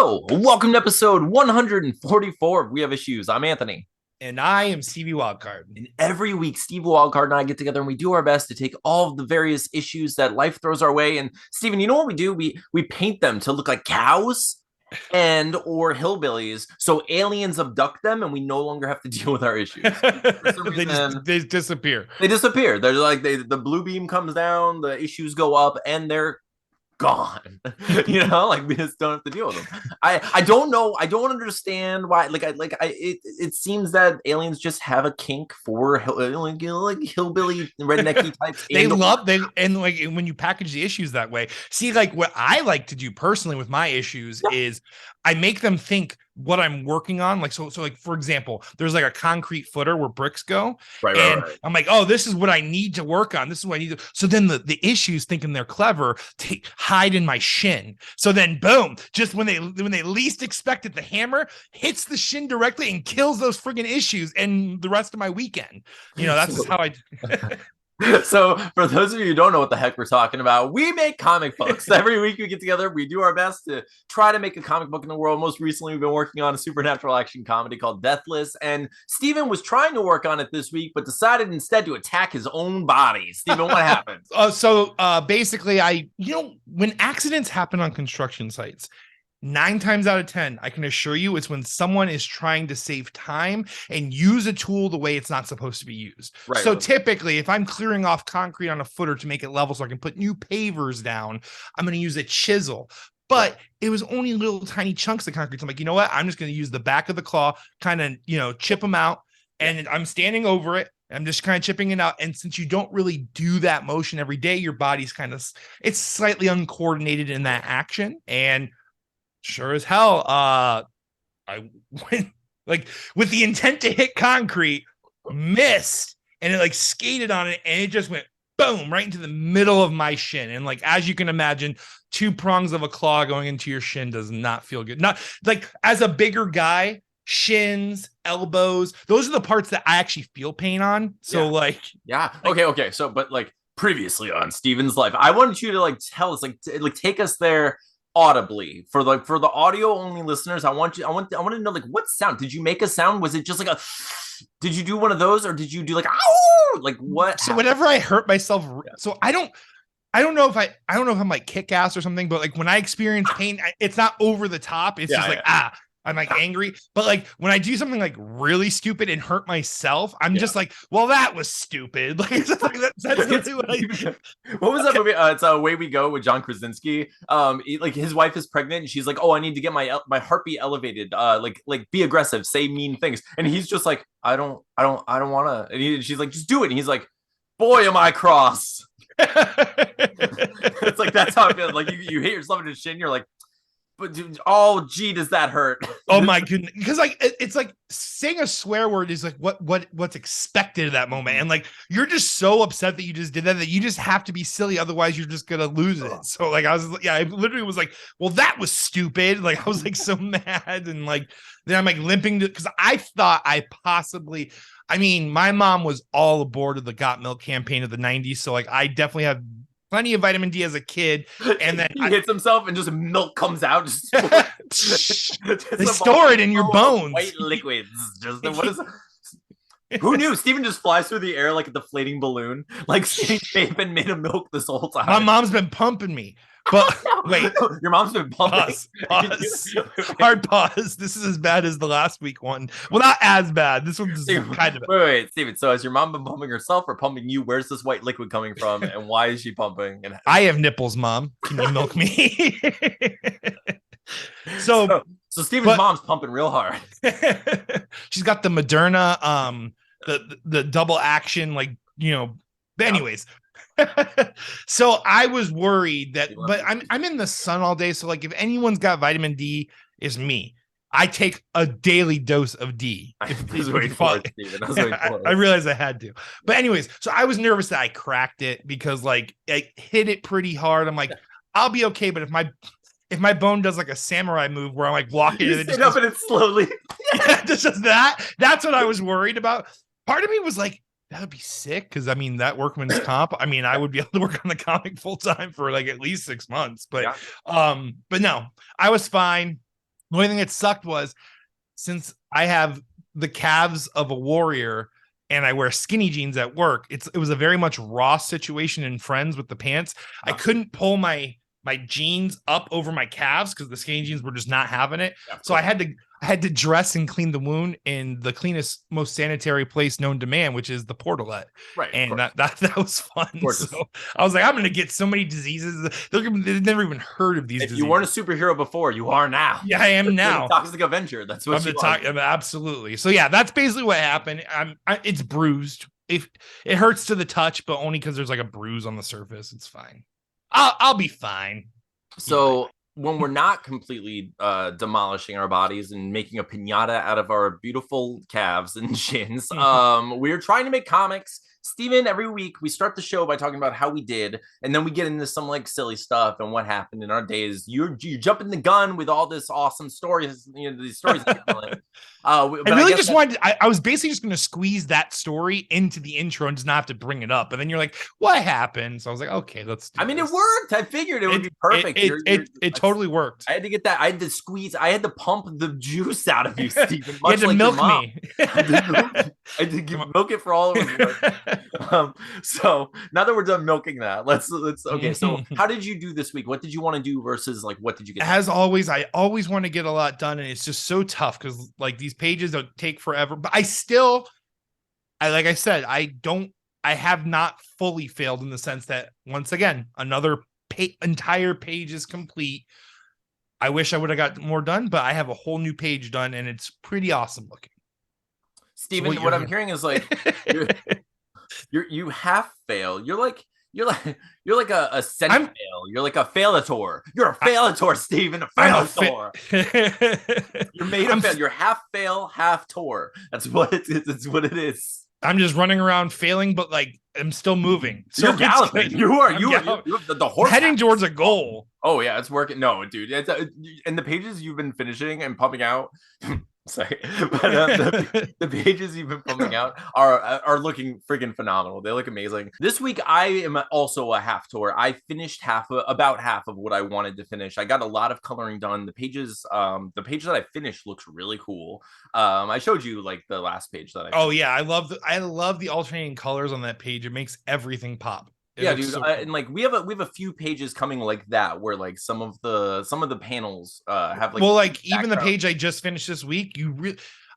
Hello, welcome to episode 144 of We Have Issues. I'm Anthony. And I am Stevie Wildcard. And every week, Stevie Wildcard and I get together and we do our best to take all of the various issues that life throws our way. And Steven, you know what we do? We paint them to look like cows and or hillbillies, so aliens abduct them and we no longer have to deal with our issues. They disappear. They disappear. They're like the blue beam comes down, the issues go up, and they're gone. Like we just don't have to deal with them. I don't know. I don't understand why. It seems that aliens just have a kink for like hillbilly rednecky types. And when you package the issues that way. See, like what I like to do personally with my issues is I make them think what I'm working on. Like, so like, for example, there's like a concrete footer where bricks go. Right. I'm like, oh, this is what I need to work on. This is what I need to. So then the issues, thinking they're clever, hide in my shin. So then boom, just when they least expect it, the hammer hits the shin directly and kills those friggin' issues and the rest of my weekend. That's just how I So for those of you who don't know what the heck we're talking about, we make comic books. Every week we get together, we do our best to try to make a comic book in the world. Most recently, we've been working on a supernatural action comedy called Deathless, and Steven was trying to work on it this week, but decided instead to attack his own body. Steven, what happened? Basically, when accidents happen on construction sites, 9 times out of 10, I can assure you it's when someone is trying to save time and use a tool the way it's not supposed to be used. Right. So typically, if I'm clearing off concrete on a footer to make it level so I can put new pavers down, I'm going to use a chisel. But it was only little tiny chunks of concrete. So I'm like, you know what? I'm just going to use the back of the claw, kind of, chip them out. And I'm standing over it. I'm just kind of chipping it out. And since you don't really do that motion every day, your body's it's slightly uncoordinated in that action. And sure as hell, I went with the intent to hit concrete, missed, and it skated on it, and it just went boom right into the middle of my shin. And as you can imagine, 2 prongs of a claw going into your shin does not feel good. Not as a bigger guy, shins, elbows, those are the parts that I actually feel pain on. So okay. So but previously on Steven's life, I wanted you to tell us take us there audibly for the audio only listeners. I want to know what sound did you make? A sound? Was it just did you do one of those, or did you do ow? What? So whenever I hurt myself, so I don't know if I'm kick ass or something, but when I experience pain, it's not over the top. It's I'm angry. But when I do something really stupid and hurt myself, I'm just well, that was stupid. That's really what I do. What was that movie? It's Away We Go with John Krasinski. His wife is pregnant and she's like, oh, I need to get my heartbeat elevated. Be aggressive, say mean things. And he's just like, I don't want to. And she's like, just do it. And he's like, boy, am I cross. It's that's how I feel. You hit yourself in the shin. You're like, but dude, oh gee, does that hurt? Oh my goodness. Because it's saying a swear word is what's expected at that moment. And you're just so upset that you just did that you just have to be silly. Otherwise you're just gonna lose it. So I literally was well, that was stupid. I was so mad. And then I'm limping because I thought my mom was all aboard of the Got Milk campaign of the 90s. So I definitely have plenty of vitamin D as a kid, and then he hits himself and just milk comes out. They store it in your bones. White liquids. What is Who knew? Steven just flies through the air like a deflating balloon. They've been made of milk this whole time. My mom's been pumping me. But wait, your mom's been pumping. Pause. Hard pause. This is as bad as the last week one. Well, not as bad. This one's kind of. Wait, Steven. So has your mom been pumping herself or pumping you? Where's this white liquid coming from, and why is she pumping? And I have nipples, Mom. Can you milk me? So Steven's mom's pumping real hard. She's got the Moderna, the double action, But anyways. So I was worried but I'm in the sun all day. So if anyone's got vitamin D, it's me. I take a daily dose of D. I realized I had to. But anyways, so I was nervous that I cracked it because I hit it pretty hard. I'm I'll be okay. But if my bone does a samurai move where I'm walking and it just up and it slowly. just that. That's what I was worried about. Part of me was that would be sick because that workman's comp. I would be able to work on the comic full time for at least 6 months. But no, I was fine. The only thing that sucked was since I have the calves of a warrior and I wear skinny jeans at work, it was a very much raw situation in Friends with the pants. I couldn't pull my jeans up over my calves because the skinny jeans were just not having it. Yeah, so I had to dress and clean the wound in the cleanest, most sanitary place known to man, which is the portalette. Right. And that was fun. So I was like, I'm gonna get so many diseases. They've never even heard of these If diseases. you weren't a superhero before, you are now. Yeah, I am now. The Toxic Avenger. That's what you are. Absolutely. So yeah, that's basically what happened. It's bruised. If it hurts to the touch, but only because there's like a bruise on the surface. It's fine. I'll be fine. So when we're not completely demolishing our bodies and making a piñata out of our beautiful calves and shins, we're trying to make comics. Steven, every week we start the show by talking about how we did, and then we get into some like silly stuff and what happened in our days. You're jumping the gun with all this awesome stories, these stories. I really just wanted. I was basically just going to squeeze that story into the intro and just not have to bring it up. And then you're like, "What happened?" So I was like, "Okay, let's." It worked. I figured it would be perfect. It totally worked. I had to get that. I had to squeeze. I had to pump the juice out of you, Steven. You had to milk me. I had to milk it for all of us. So now that we're done milking that, let's okay. So how did you do this week? What did you want to do versus like what did you get? As always, I always want to get a lot done, and it's just so tough because like these pages don't take forever. But like I said, I have not fully failed in the sense that once again, another entire page is complete. I wish I would have got more done, but I have a whole new page done, and it's pretty awesome looking. Steven, what I'm hearing is like you half fail. You're like a cent fail. You're like a failator. You're a failator, Steven. A failator. You're made of fail. You're half fail, half tour. That's what it is. That's what it is. I'm just running around failing, but like I'm still moving. So you're galloping. You are the horse heading towards a goal. Oh yeah, it's working. No, dude. And the pages you've been finishing and pumping out. Sorry, but the pages you've been pumping out are looking freaking phenomenal. They look amazing. This week I am also a half tour. I finished about half of what I wanted to finish. I got a lot of coloring done. The page that I finished looks really cool. I showed you like the last page that I finished. Oh yeah, I love the alternating colors on that page. It makes everything pop. Yeah, dude, so cool. And like we have a few pages coming like that where like some of the panels have like even the page I just finished this week.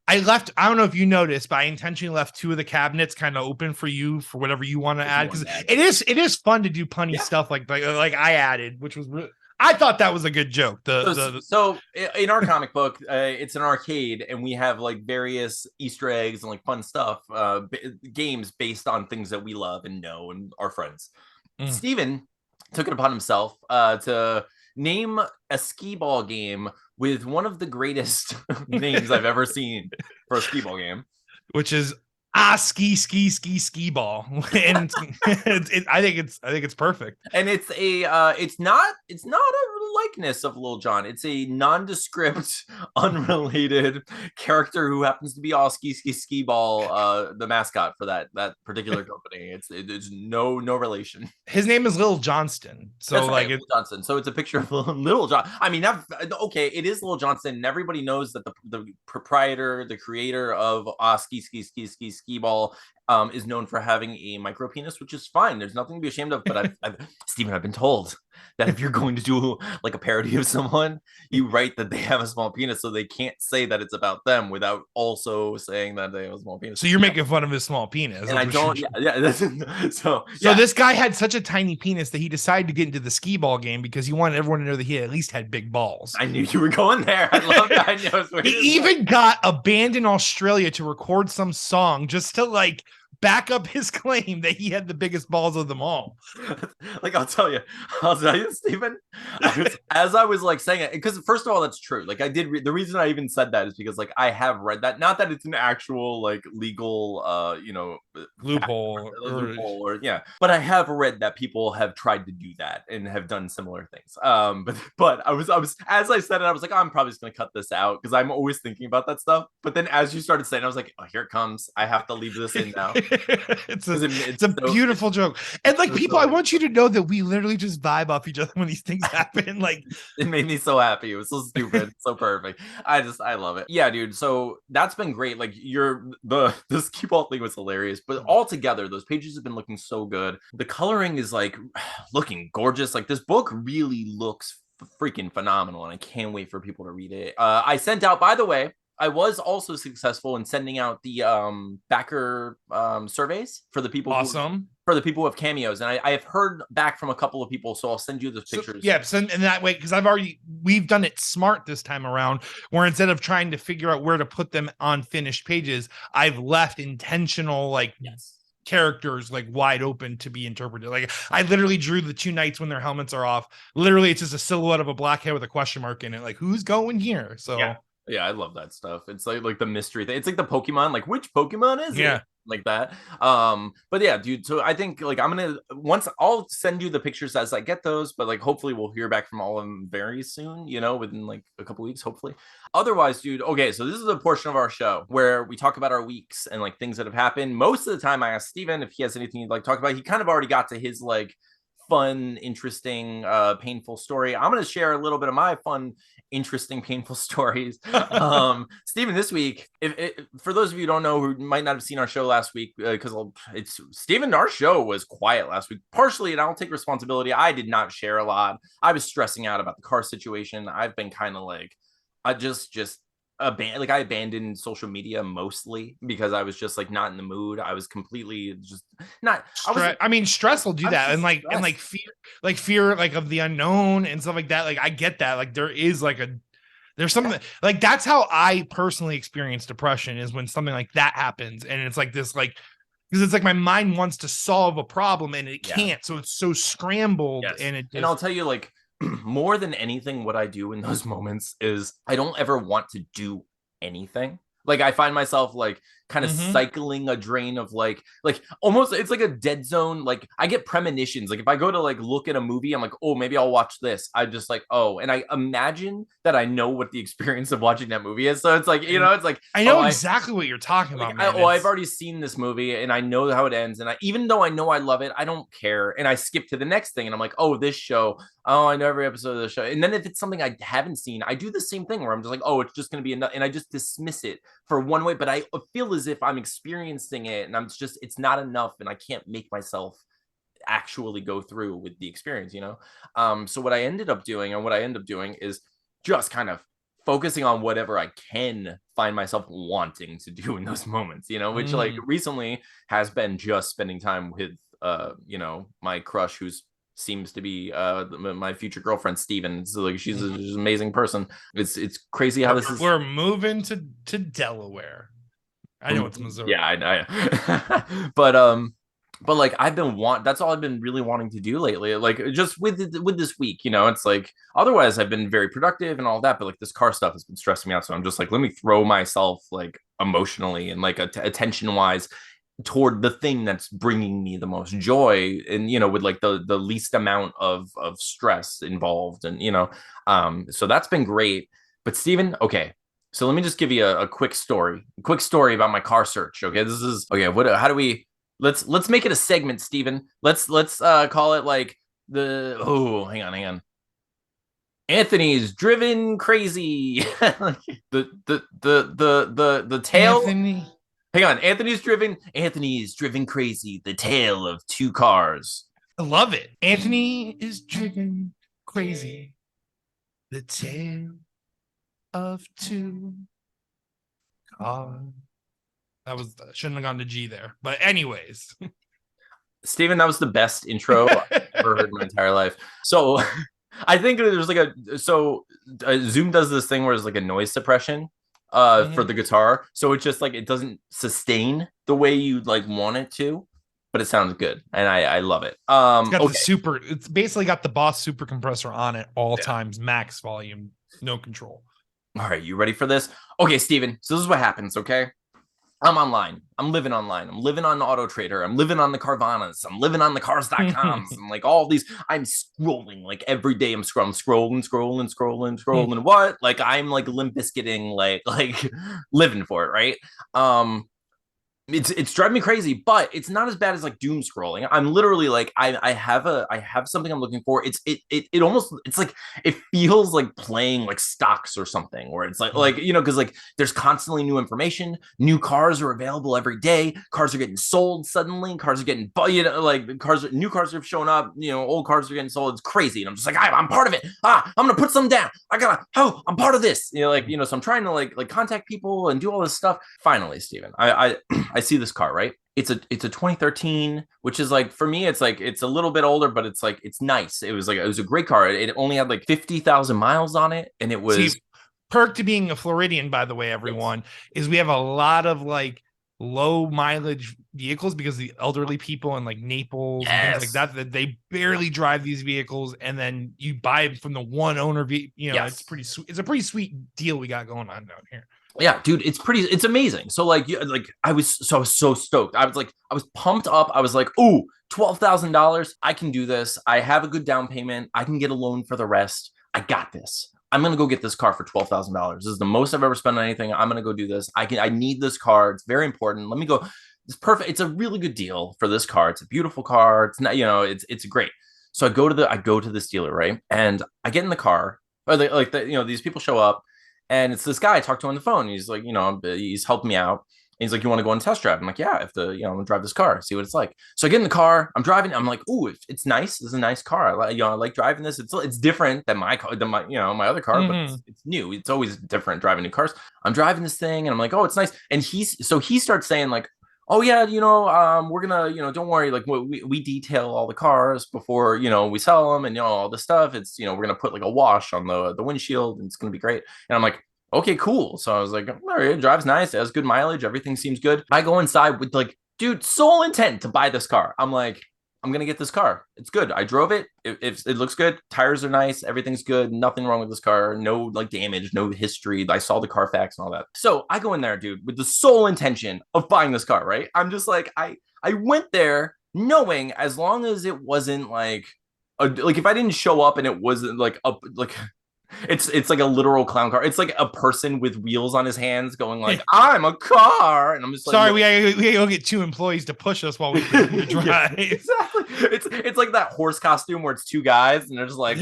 I don't know if you noticed, but I intentionally left two of the cabinets kind of open for you for whatever you want to add because it is fun to do punny stuff like I added, which was really. I thought that was a good joke. So in our comic book, it's an arcade, and we have like various Easter eggs and like fun stuff, games based on things that we love and know and our friends. Steven took it upon himself to name a skee ball game with one of the greatest names I've ever seen for a skee ball game, which is skee ball. And I think it's perfect. And it's not a likeness of Lil Jon. It's a nondescript, unrelated character who happens to be all skee ball, the mascot for that particular company. It's no relation. His name is Lil Johnston. So that's like Lil Johnston. So it's a picture of Lil Jon. I mean, okay, it is Lil Johnston, and everybody knows that the proprietor, the creator of skee ball is known for having a micro penis, which is fine. There's nothing to be ashamed of. But Steven, I've been told that if you're going to do like a parody of someone, you write that they have a small penis, so they can't say that it's about them without also saying that they have a small penis. So you're making fun of his small penis, and I don't. So this guy had such a tiny penis that he decided to get into the skee ball game because he wanted everyone to know that he at least had big balls. I knew you were going there. I love that. I know. He even got a band in Australia to record some song just to like back up his claim that he had the biggest balls of them all. Like I'll tell you, Steven, as I was like saying it, because first of all, that's true. Like I did the reason I even said that is because like I have read that, not that it's an actual like legal loophole or but I have read that people have tried to do that and have done similar things. But I was as I said it, I was like, I'm probably just gonna cut this out because I'm always thinking about that stuff. But then as you started saying, I was like, oh, here it comes. I have to leave this in now. It's a beautiful joke. And like people, I want you to know that we literally just vibe off each other when these things happen. Like it made me so happy. It was so stupid, so perfect. I love it. Yeah, dude. So that's been great. Like this cue ball thing was hilarious, but altogether, those pages have been looking so good. The coloring is like looking gorgeous. Like this book really looks freaking phenomenal, and I can't wait for people to read it. I sent out, by the way, I was also successful in sending out the backer surveys for the people for the people who have cameos, and I have heard back from a couple of people, so I'll send you those pictures. And that way, because we've done it smart this time around, where instead of trying to figure out where to put them on finished pages, I've left intentional characters like wide open to be interpreted. Like I literally drew the two knights when their helmets are off. Literally, it's just a silhouette of a black head with a question mark in it. Like who's going here? So. Yeah, I love that stuff. It's like the mystery thing. It's like the Pokemon, like which Pokemon is it? Like that. But yeah, dude. So I think like I'll send you the pictures as I get those, but like hopefully we'll hear back from all of them very soon, within like a couple weeks, hopefully. Otherwise, dude, okay, so this is a portion of our show where we talk about our weeks and like things that have happened. Most of the time I ask Steven if he has anything he'd like to talk about. He kind of already got to his like fun, interesting, painful story. I'm going to share a little bit of my fun, interesting, painful stories. Steven, this week, for those of you who don't know, who might not have seen our show last week, because it's Steven, our show was quiet last week, partially, and I'll take responsibility. I did not share a lot. I was stressing out about the car situation. I've been kind of like, I abandoned social media mostly because I was just like not in the mood. I was completely just not. Stress will do that, and fear like of the unknown and stuff like that. Like I get that. Like there's something like that's how I personally experience depression, is when something like that happens, and it's like this like. Because it's like my mind wants to solve a problem and it can't, so it's so scrambled. And I'll tell you, like, more than anything, what I do in those moments is I don't ever want to do anything. Like I find myself like kind of cycling a drain of like almost, it's like a dead zone. Like I get premonitions. Like if I go to like look at a movie, I'm like, oh, maybe I'll watch this. I just like, oh, and I imagine that I know what the experience of watching that movie is. So it's like, it's like, I know exactly what you're talking about, man. I've already seen this movie and I know how it ends. And even though I know I love it, I don't care. And I skip to the next thing and I'm like, oh, this show. Oh, I know every episode of the show. And then if it's something I haven't seen, I do the same thing where I'm just like, oh, it's just going to be enough. And I just dismiss it for one way, but I feel as if I'm experiencing it and it's not enough. And I can't make myself actually go through with the experience, So what I end up doing is just kind of focusing on whatever I can find myself wanting to do in those moments, which like recently has been just spending time with, my crush, who's seems to be my future girlfriend, Steven. So like she's an amazing person. It's crazy how this is. We're moving to Delaware. I know it's Missouri. Yeah, I know. But like that's all I've been really wanting to do lately. Like just with this week, it's like otherwise I've been very productive and all that, but like this car stuff has been stressing me out. So I'm just like, let me throw myself like emotionally and like attention wise toward the thing that's bringing me the most joy, and with like the least amount of stress involved, and so that's been great. But Steven, okay, so let me just give you a quick story about my car search. Okay, this is okay. How do we let's make it a segment, Steven. Let's call it like hang on. Anthony's driven crazy. the tale. Anthony. Hang on, Anthony's driven crazy. The tale of two cars. I love it. Anthony is driven crazy. The tale of two cars. Shouldn't have gone to G there. But anyways. Steven, that was the best intro I've ever heard in my entire life. So I think there's like Zoom does this thing where there's like a noise suppression for the guitar, so it's just like it doesn't sustain the way you like want it to, but it sounds good and I love it. It's basically got the Boss super compressor on it all times, max volume, no control. All right, you ready for this? Okay, Steven, so this is what happens. Okay, I'm online. I'm living online. I'm living on Auto Trader. I'm living on the Carvanas. I'm living on the cars.coms. And like all these, I'm scrolling like every day. I'm scrolling. What? Like I'm like Limp Bizkiting, like living for it, right? It's driving me crazy, but it's not as bad as like doom scrolling. I'm literally like I have something I'm looking for. It almost it's like it feels like playing like stocks or something where it's like because like there's constantly new information, new cars are available every day, cars are getting sold suddenly, cars are getting like new cars are showing up, old cars are getting sold. It's crazy, and I'm just like I'm part of it. I'm gonna put some down. I'm part of this. So I'm trying to like contact people and do all this stuff. Finally, Steven, I see this car, right? It's a 2013, which is like for me, it's like it's a little bit older, but it's like it's nice. It was a great car. It only had like 50,000 miles on it, and it was perk to being a Floridian, by the way, everyone, is we have a lot of like low mileage vehicles because the elderly people in like Naples and things like that they barely drive these vehicles, and then you buy it from the one owner. It's pretty sweet. It's a pretty sweet deal we got going on down here. Yeah, dude, it's amazing. So like I was so stoked. I was pumped up. I was like, ooh, $12,000. I can do this. I have a good down payment. I can get a loan for the rest. I got this. I'm gonna go get this car for $12,000. This is the most I've ever spent on anything. I'm gonna go do this. I need this car. It's very important. Let me go. It's perfect. It's a really good deal for this car. It's a beautiful car. It's not, it's great. So I go to this dealer, right? And I get in the car. These people show up. And it's this guy I talked to on the phone. He's like, he's helped me out. And he's like, you want to go on a test drive? I'm like, yeah, I'm gonna drive this car, see what it's like. So I get in the car, I'm driving. I'm like, ooh, it's nice. This is a nice car. I like driving this. It's different than my car, than my other car, but it's new. It's always different driving new cars. I'm driving this thing, and I'm like, oh, it's nice. And he starts saying like, oh yeah, we're gonna, don't worry, like we detail all the cars before, we sell them, and all this stuff. It's, we're gonna put like a wash on the windshield, and it's gonna be great. And I'm like, okay, cool. So I was like, all right, it drives nice, it has good mileage, everything seems good. I go inside with like, dude, sole intent to buy this car. I'm like, I'm gonna get this car. It's good. I drove it. It looks good. Tires are nice. Everything's good. Nothing wrong with this car. No like damage. No history. I saw the Carfax and all that. So I go in there, dude, with the sole intention of buying this car. Right? I'm just like I went there knowing as long as it wasn't like if I didn't show up and it wasn't like it's like a literal clown car. It's like a person with wheels on his hands going like, I'm a car. And I'm just like, sorry, we gotta go get two employees to push us while we drive. Yeah, exactly. It's like that horse costume where it's two guys and they're just like,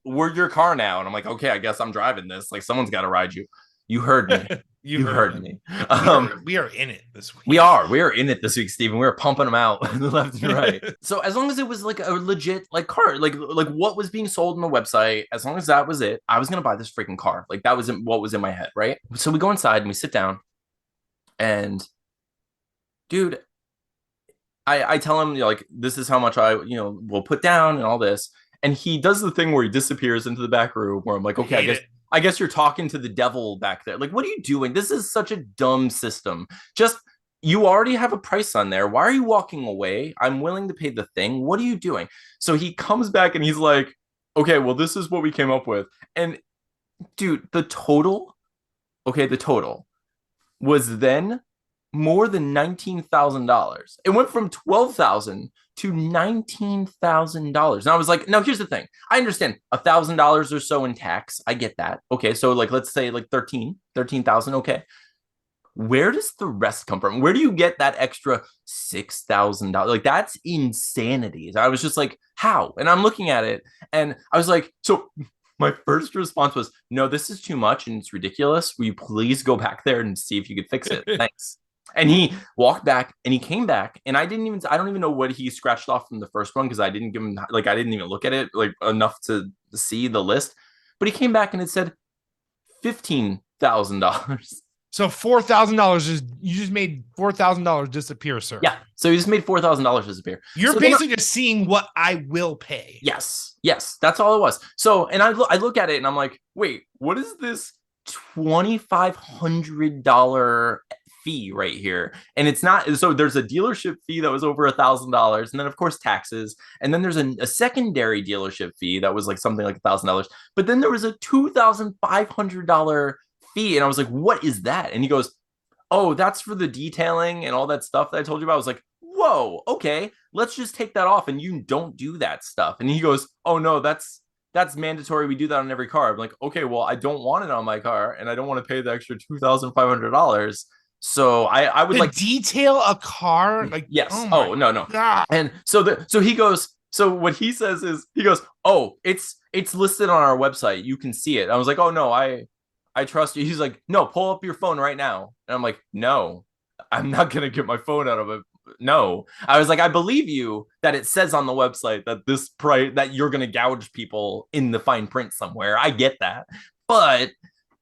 we're your car now. And I'm like, okay, I guess I'm driving this. Like someone's got to ride you. You heard me. You heard me. We are in it this week. We are in it this week, Steven. We were pumping them out left and right. So as long as it was like a legit like car, like what was being sold on the website, as long as that was it, I was gonna buy this freaking car. Like that was what was in my head, right? So we go inside and we sit down, and dude, I tell him like this is how much I will put down and all this, and he does the thing where he disappears into the back room where I'm like, okay, I guess you're talking to the devil back there. Like, what are you doing? This is such a dumb system. Just, you already have a price on there. Why are you walking away? I'm willing to pay the thing. What are you doing? So he comes back and he's like, okay, well, this is what we came up with. And dude, the total was then more than $19,000. It went from $12,000 to $19,000. And I was like, now here's the thing. I understand $1,000 or so in tax. I get that. Okay. So like, let's say like 13,000. Okay. Where does the rest come from? Where do you get that extra $6,000? Like that's insanity. I was just like, how? And I'm looking at it and I was like, so my first response was, no, this is too much and it's ridiculous. Will you please go back there and see if you could fix it? Thanks. And he walked back and he came back and I don't even know what he scratched off from the first one because I didn't give him, like, I didn't even look at it like enough to see the list. But he came back and it said $15,000. So $4,000 you just made $4,000 disappear, sir. Yeah. So he just made $4,000 disappear. You're basically just seeing what I will pay. Yes. That's all it was. So, and I look at it and I'm like, wait, what is this $2,500 fee right here? And it's not, so there's a dealership fee that was over $1,000, and then of course taxes, and then there's a secondary dealership fee that was like something like $1,000, but then there was a $2,500 fee, and I was like, what is that? And he goes, oh, that's for the detailing and all that stuff that I told you about. I was like, whoa, okay, let's just take that off and you don't do that stuff. And he goes, oh no, that's mandatory. We do that on every car. I'm like, okay, well, I don't want it on my car and I don't want to pay the extra $2,500. So I would To like detail a car, like, yes. oh Oh, my no. god. And so he goes, so what he says is he goes, "Oh, it's listed on our website. You can see it." I was like, "Oh no, I trust you." He's like, "No, pull up your phone right now." And I'm like, "No, I'm not gonna get my phone out of it. No." I was like, "I believe you that it says on the website that this price that you're gonna gouge people in the fine print somewhere. I get that, but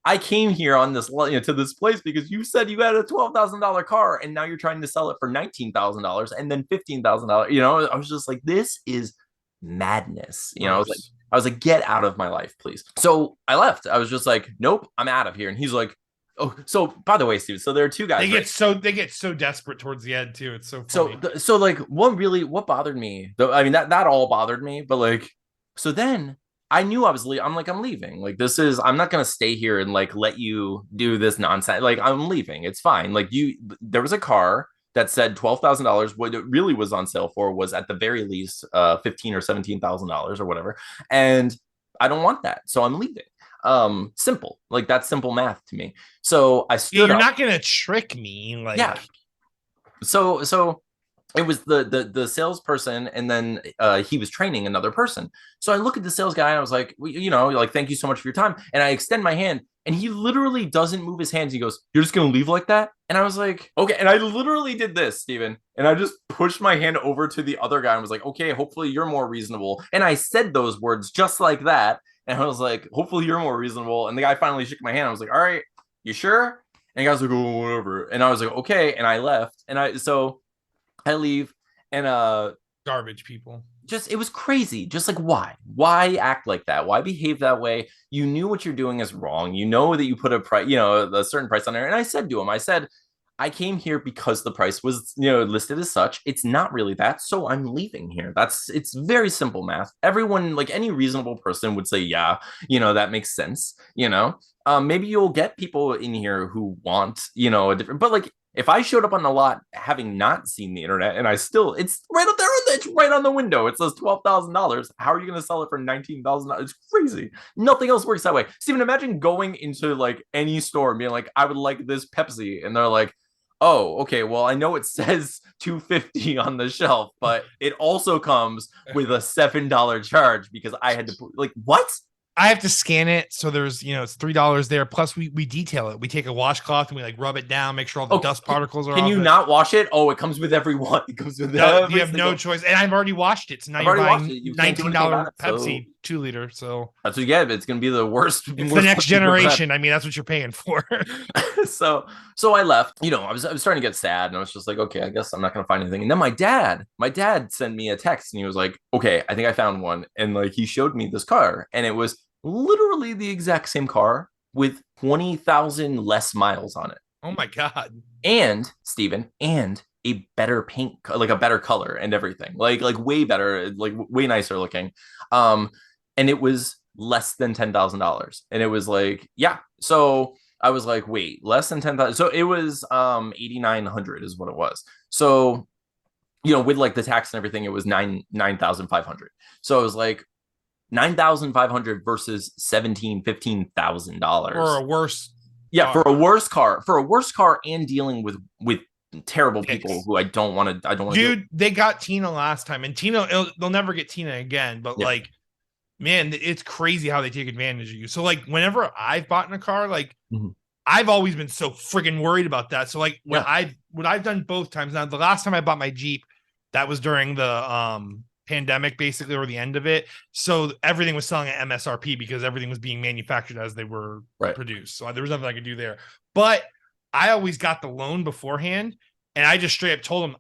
I came here on this, to this place because you said you had a $12,000 car and now you're trying to sell it for $19,000 and then $15,000. I was just like, this is madness. Gross. I was like, get out of my life, please. So I left. I was just like, nope, I'm out of here. And he's like, oh, so by the way, Steve, so there are two guys. They get so desperate towards the end too. It's so funny. So like, what bothered me? Though, I mean, that all bothered me, but like, so then I knew I'm like, I'm leaving. Like, I'm not gonna stay here and like let you do this nonsense. Like, I'm leaving. It's fine. Like, there was a car that said $12,000. What it really was on sale for was at the very least $15,000 or $17,000 or whatever. And I don't want that, so I'm leaving. Simple. Like, that's simple math to me. So I stood You're up. not gonna trick me, like. Yeah. So it was the salesperson, and then he was training another person. So I look at the sales guy and I was like, like, thank you so much for your time. And I extend my hand, and he literally doesn't move his hands. He goes, "You're just gonna leave like that?" And I was like, okay. And I literally did this, Steven. And I just pushed my hand over to the other guy and was like, okay, hopefully you're more reasonable. And I said those words just like that. And I was like, hopefully you're more reasonable. And the guy finally shook my hand. I was like, all right, you sure? And the guy was like, oh, whatever. And I was like, okay. And I left. And I leave, and Garbage people. just, it was crazy. Just like, why act like that? Why behave that way? You knew what you're doing is wrong. You know that you put a price, a certain price on there. And I said to him, I came here because the price was, listed as such. It's not really that, so I'm leaving here. It's very simple math. Everyone, like any reasonable person, would say, yeah, that makes sense. Maybe you'll get people in here who want, a different, but like, if I showed up on the lot having not seen the internet and it's right up there, it's right on the window. It says $12,000. How are you going to sell it for $19,000? It's crazy. Nothing else works that way. Steven, imagine going into like any store and being like, I would like this Pepsi. And they're like, oh, okay, well, I know it says $2.50 on the shelf, but it also comes with a $7 charge because I had to put, like, what? I have to scan it, so there's it's $3 there. Plus, we detail it. We take a washcloth and we like rub it down, make sure all the dust particles are. Can you not wash it? Oh, it comes with every one. It comes with you have no choice. And I've already washed it, so now you're buying $19 Pepsi 2 liter. So that's what you get. It's gonna be the worst. It's the next generation. I mean, that's what you're paying for. so I left. I was starting to get sad, and I was just like, okay, I guess I'm not gonna find anything. And then my dad sent me a text, and he was like, okay, I think I found one, and like he showed me this car, and it was literally the exact same car with 20,000 less miles on it. Oh my god! And Steven, and a better paint, like a better color and everything, like way better, like way nicer looking. And it was less than $10,000, and it was like, yeah. So I was like, wait, less than 10,000. So it was 8,900 is what it was. So with like the tax and everything, it was 9,500. So I was like, 9,500 versus $15,000 for a worse. Yeah, for a worse car, and dealing with terrible people who I don't want to. Dude, they got Tina last time, and Tina, they'll never get Tina again. But like, man, it's crazy how they take advantage of you. So like, whenever I've bought in a car, like I've always been so friggin' worried about that. So like, what I've done both times now. The last time I bought my Jeep, that was during the pandemic, basically, or the end of it. So everything was selling at MSRP because everything was being manufactured as they were produced. So there was nothing I could do there. But I always got the loan beforehand, and I just straight up told them,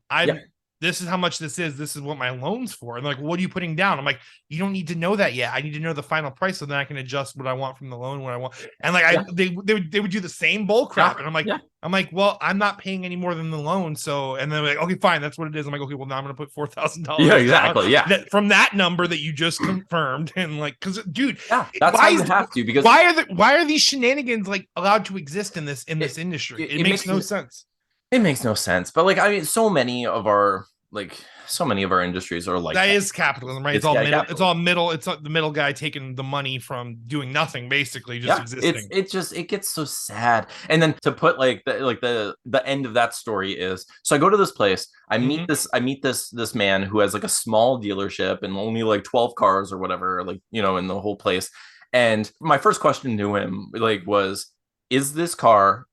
this is how much this is. This is what my loan's for. And like, what are you putting down? I'm like, you don't need to know that yet. I need to know the final price so then I can adjust what I want from the loan when I want. And like, they would do the same bull crap. And I'm like, well, I'm not paying any more than the loan. So, and then they're like, okay, fine, that's what it is. I'm like, okay, well, now I'm going to put $4,000. Yeah, exactly. Yeah. From that number that you just confirmed. And like, cause dude, that's how you have to, because why are these shenanigans like allowed to exist in this industry? It makes no sense. It makes no sense. But like, I mean, so many of our like so many of our industries are like that is capitalism, right? It's all middle. Capitalism. It's all middle. It's the middle guy taking the money from doing nothing, basically just existing. It gets so sad. And then to put like the end of that story is, so I go to this place. I meet this man who has like a small dealership and only like 12 cars or whatever, like, you know, in the whole place. And my first question to him like was, is this car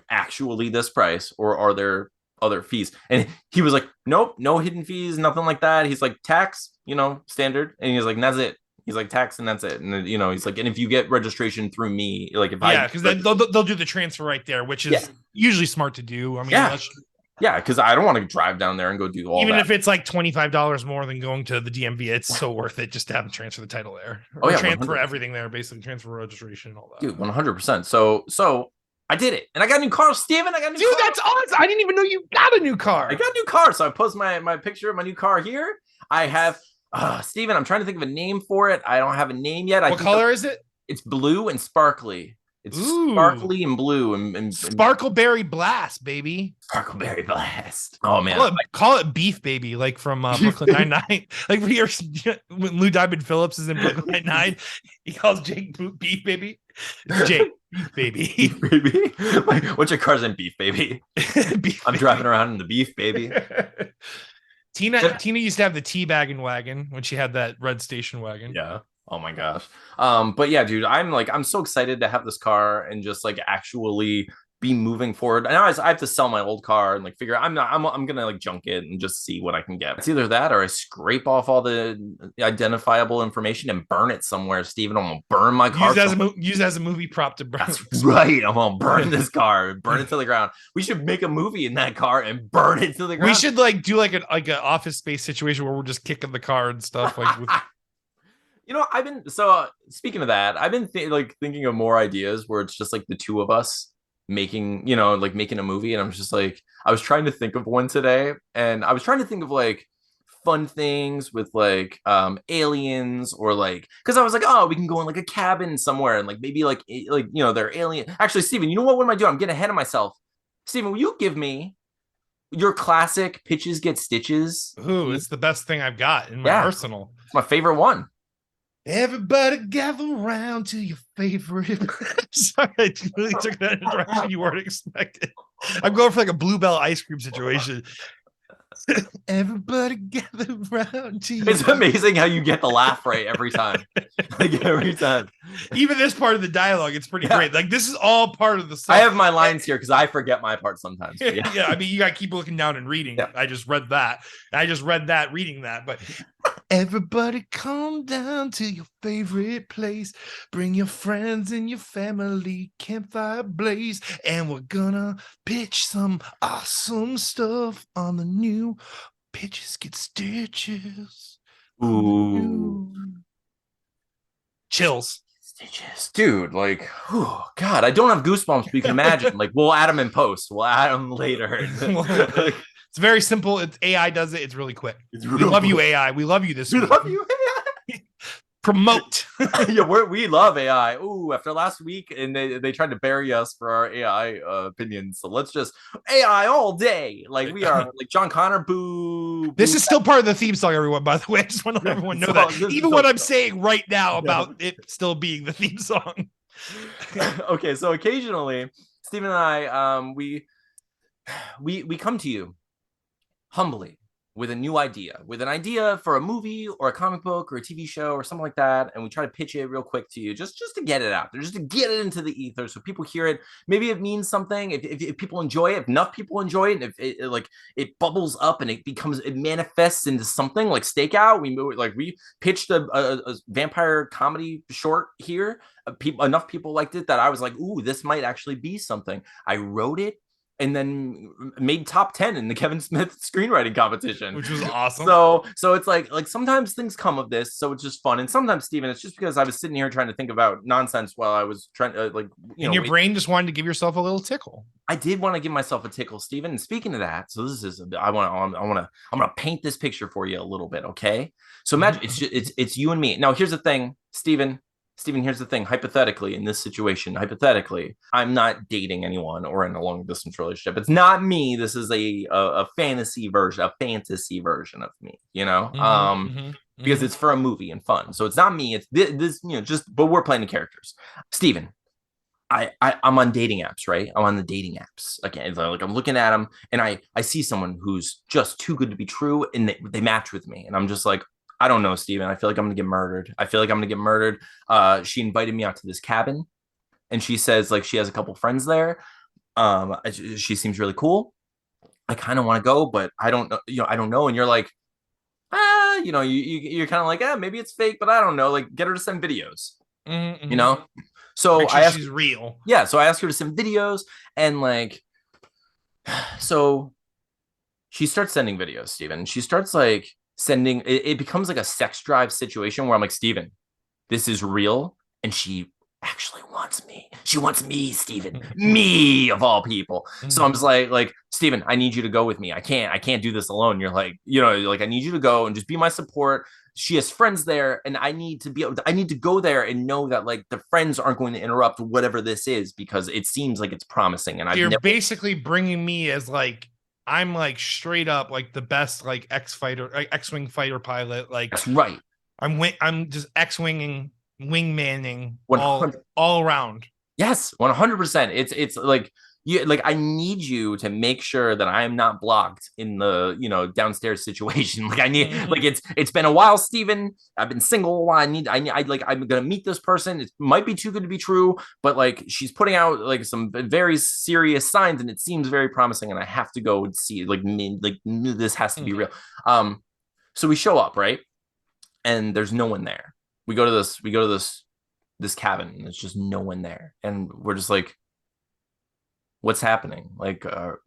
actually this price, or are there other fees? And he was like, nope, no hidden fees, nothing like that. He's like, tax, you know, standard. And he's like, that's it. He's like, tax, and that's it. And you know, he's like, and if you get registration through me, like if because then they'll do the transfer right there, which is usually smart to do. I mean, because I don't want to drive down there and go do all even that. If it's like $25 more than going to the DMV, it's so worth it just to have them transfer the title there. Or transfer 100%. Everything there, basically transfer registration and all that. Dude, 100%. So I did it, and I got a new car, Steven. I got a new car. That's awesome. I didn't even know you got a new car. I got a new car, so I post my picture of my new car here. I have Steven, I'm trying to think of a name for it. I don't have a name yet. What color is it? It's blue and sparkly. It's sparkly and blue and Sparkleberry Blast, baby. Sparkleberry Blast. Oh man, call it Beef Baby, like from Brooklyn Nine-Nine. Like when Lou Diamond Phillips is in Brooklyn Nine-Nine, he calls Jake Beef Baby. Jake Beef Baby. Beef Baby. Like, what's your car's in Beef Baby? I'm driving around in the Beef Baby. Tina used to have the teabagging wagon when she had that red station wagon. Yeah. Oh my gosh. But yeah, dude, I'm so excited to have this car and just like actually be moving forward. Now I have to sell my old car and like figure I'm gonna like junk it and just see what I can get. It's either that or I scrape off all the identifiable information and burn it somewhere. Steven, I'm gonna burn my car. Use as a movie prop to burn. That's right. I'm gonna burn this car, burn it to the ground. We should make a movie in that car and burn it to the ground. We should like do like an Office Space situation where we're just kicking the car and stuff like with You know, speaking of that, I've been thinking of more ideas where it's just like the two of us making a movie. And I was trying to think of one today, and I was trying to think of like fun things with like aliens, or like, because I was like, oh, we can go in like a cabin somewhere and like maybe like you know, they're alien. Actually, Steven, you know what am I doing? I'm getting ahead of myself. Steven, will you give me your classic Pitches Get Stitches? Ooh, it's the best thing I've got in my arsenal. It's my favorite one. Everybody gather around to your favorite. Sorry, I really took that in a direction you weren't expecting. I'm going for like a Bluebell ice cream situation. Everybody gather around to you. It's amazing how you get the laugh right every time. Like every time. Even this part of the dialogue, it's pretty great. Like this is all part of the song. I have my lines here because I forget my part sometimes. Yeah, I mean, you got to keep looking down and reading. Yeah. I just read that, reading that, but everybody come down to your favorite place. Bring your friends and your family, campfire blaze, and we're gonna pitch some awesome stuff on the new Pitches Get Stitches. Ooh. Chills. Stitches. Dude, like, oh God, I don't have goosebumps, but you can imagine. Like, we'll add them in post. We'll add them later. It's very simple. It's AI does it. It's really quick. We love you, AI. We love you this week. We love you, AI. Promote. Yeah, we love AI. Ooh, after last week, and they tried to bury us for our AI opinions. So let's just AI all day. Like we are like John Connor. Boo. This is still part of the theme song, everyone. By the way, I just want to let everyone know that. Even what I'm saying right now about it still being the theme song. Okay, so occasionally, Steven and I, we come to you humbly with an idea for a movie or a comic book or a TV show or something like that, and we try to pitch it real quick to you, just to get it out there, just to get it into the ether, so people hear it. Maybe it means something. If people enjoy it, if enough people enjoy it, and if it bubbles up and it manifests into something like Stakeout. We pitched a vampire comedy short here. Enough people liked it that I was like, ooh, this might actually be something. I wrote it and then made top 10 in the Kevin Smith screenwriting competition, which was awesome. So it's like sometimes things come of this, so it's just fun. And sometimes, Steven, it's just because I was sitting here trying to think about nonsense while I was trying to your brain just wanted to give yourself a little tickle. I did want to give myself a tickle, Steven. And speaking of that, so I'm gonna paint this picture for you a little bit, okay? So imagine it's you and me. Now here's the thing, Steven. Steven, here's the thing. Hypothetically, in this situation, hypothetically, I'm not dating anyone or in a long distance relationship. It's not me. This is a fantasy version, of me, because it's for a movie and fun. So it's not me. It's this, but we're playing the characters. Steven, I'm on dating apps, right? I'm on the dating apps again. Like I'm looking at them and I see someone who's just too good to be true and they match with me. And I'm just like, I don't know, Steven. I feel like I'm gonna get murdered. She invited me out to this cabin and she says like she has a couple friends there. She seems really cool. I kind of want to go, but I don't know, I don't know. And you're like, you're kind of like, maybe it's fake, but I don't know. Like, get her to send videos, So Make sure I asked, she's real. Yeah, so I asked her to send videos, and like, so she starts sending videos, Steven. She starts like sending. It becomes like a sex drive situation where I'm like, Steven, this is real, and she actually wants me. She wants me, Steven, me of all people. So I'm just like, Steven, I need you to go with me. I can't do this alone. You're like, I need you to go and just be my support. She has friends there, and I need to go there and know that like the friends aren't going to interrupt whatever this is because it seems like it's promising. And you're basically bringing me as like I'm like straight up like the best like X-wing fighter pilot. Like that's right. I'm just X-winging, wingmanning all around. Yes, 100%. It's like I need you to make sure that I am not blocked in the downstairs situation. Like I need like it's been a while, Steven. I've been single a while. I'm gonna meet this person. It might be too good to be true, but like she's putting out like some very serious signs, and it seems very promising. And I have to go and see this has to be real. So we show up, right? And there's no one there. We go to this cabin, and there's just no one there, and we're just like, what's happening? Like, or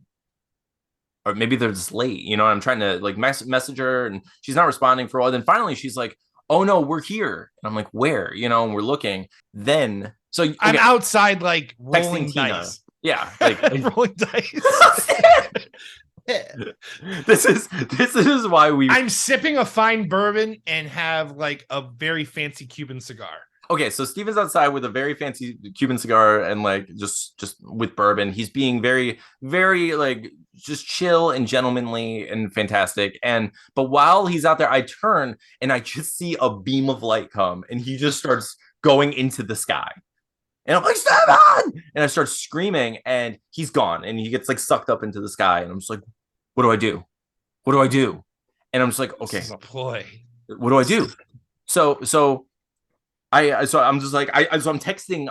maybe they're just late. I'm trying to like message her, and she's not responding for a while. Then finally, she's like, "Oh no, we're here." And I'm like, "Where?" And we're looking. Then I'm outside, like rolling dice. Yeah, like rolling dice. This is why I'm sipping a fine bourbon and have like a very fancy Cuban cigar. Okay, so Steven's outside with a very fancy Cuban cigar and like just with bourbon. He's being very, very like just chill and gentlemanly and fantastic. But while he's out there, I turn and I just see a beam of light come, and he just starts going into the sky. And I'm like, Steven! And I start screaming, and he's gone, and he gets like sucked up into the sky. And I'm just like, what do I do? What do I do? And I'm just like, okay, this is a ploy. What do I do? So I'm just like I'm texting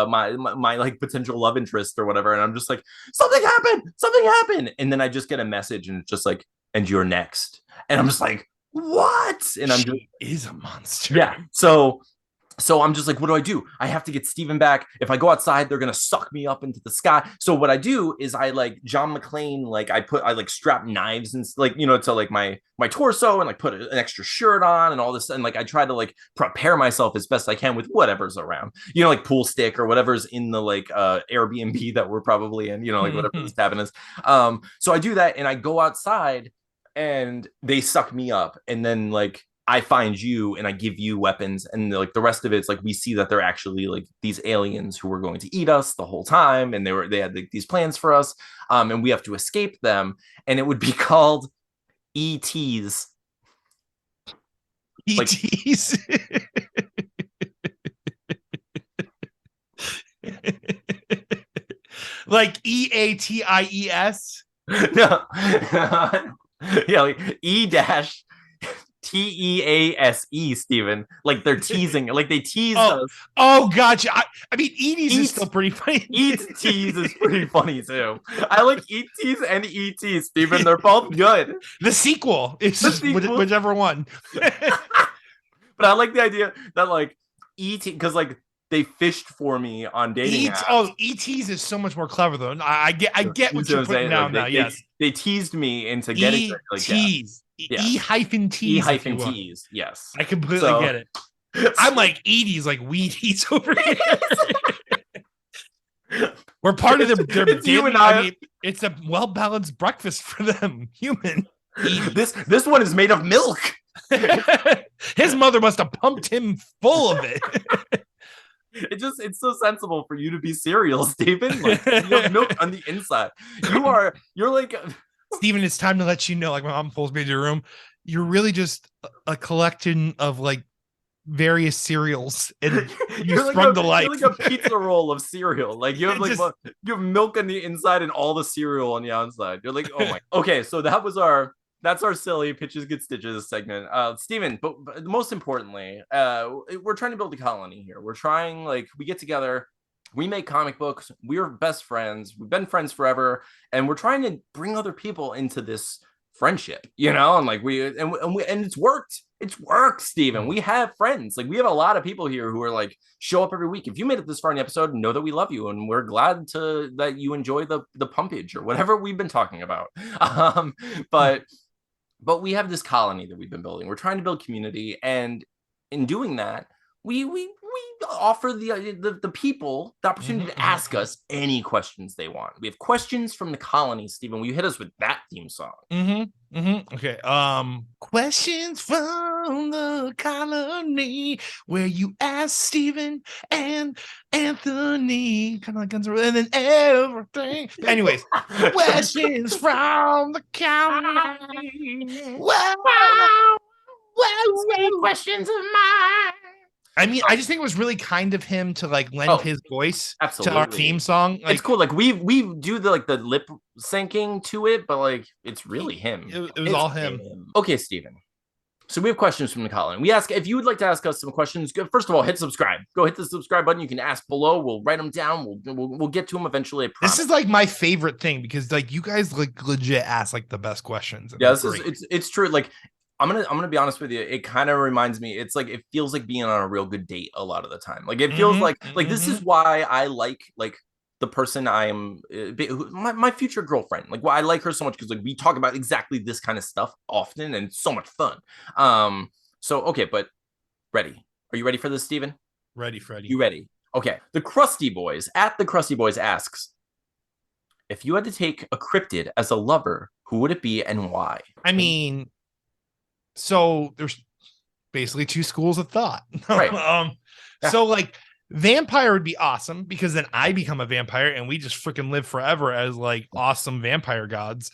my like potential love interest or whatever, and I'm just like, something happened, and then I just get a message, and it's just like, and you're next, and I'm just like, what? And she is a monster. Yeah. So I'm just like, what do I do? I have to get Steven back. If I go outside, they're gonna suck me up into the sky. So what I do is I like John McClane, like I like strap knives and like to like my torso, and like put an extra shirt on and all this, and like I try to like prepare myself as best I can with whatever's around, like pool stick or whatever's in the like Airbnb that we're probably in, like whatever this cabin is. So I do that, and I go outside, and they suck me up, and then like I find you and I give you weapons, and like the rest of it's like we see that they're actually like these aliens who were going to eat us the whole time, and they had like, these plans for us, and we have to escape them, and it would be called ETs. ETs. Like EATIES. No. Yeah, like E-TEASE, Steven. Like they're teasing, like they tease us. Oh, gotcha. I mean, ETs is still pretty funny. ETs is pretty funny too. I like ETs and ETs, Steven. They're both good. The sequel. It's just whichever one. But I like the idea that like ET, because like they fished for me on dating apps. Oh, ETs is so much more clever though. I get what you're putting down now. Yes, they teased me into getting ETs. E-T's. E-T's. Yes, I completely get it. I'm like ETs, like Wheaties over here. We're part of their you and I mean, it's a well-balanced breakfast for them. Human. This one is made of milk. His mother must have pumped him full of it. It's so sensible for you to be cereal, Stephen. Like you have milk on the inside. You're like Stephen, it's time to let you know, like my mom pulls me into your room. You're really just a collection of like various cereals and you sprung to life. You're like a pizza roll of cereal. Like you have like you have milk on the inside and all the cereal on the outside. You're like, oh my. Okay, so that's our silly pitches get stitches segment. Steven, but most importantly, we're trying to build a colony here. We're trying, like, we get together, we make comic books, we're best friends, we've been friends forever, and we're trying to bring other people into this friendship, you know, and like and it's worked. It's worked, Steven. We have friends. Like we have a lot of people here who are like show up every week. If you made it this far in the episode, know that we love you and we're glad that you enjoy the pumpage or whatever we've been talking about. But we have this colony that we've been building. We're trying to build community, and in doing that, we offer the people the opportunity to ask us any questions they want. We have questions from the colony, Stephen. Will you hit us with that theme song? Okay. Questions from the colony where you ask Stephen and Anthony, kind of like Guns N' Roses, and then everything. Anyways, questions from the colony. Wow. Questions of mine. I mean, I just think it was really kind of him to like lend his voice to our theme song. Like, it's cool. Like we do the lip syncing to it, but like it's really him. It was all him. Okay, Steven. So we have questions from the colony. We ask if you would like to ask us some questions. First of all, hit subscribe. Go hit the subscribe button. You can ask below. We'll write them down. We'll get to them eventually. This is like my favorite thing because like you guys like legit ask like the best questions. Yeah, it's true. Like I'm gonna be honest with you. It kind of reminds me. It's like it feels like being on a real good date a lot of the time. Like it feels like this is why I like the person I am, my future girlfriend. Like why I like her so much because like we talk about exactly this kind of stuff often and it's so much fun. So okay, but ready? Are you ready for this, Steven? Ready, Freddie. You ready? Okay. The Krusty Boys asks, if you had to take a cryptid as a lover, who would it be and why? I mean, so there's basically two schools of thought. Right. So like vampire would be awesome because then I become a vampire and we just freaking live forever as like awesome vampire gods.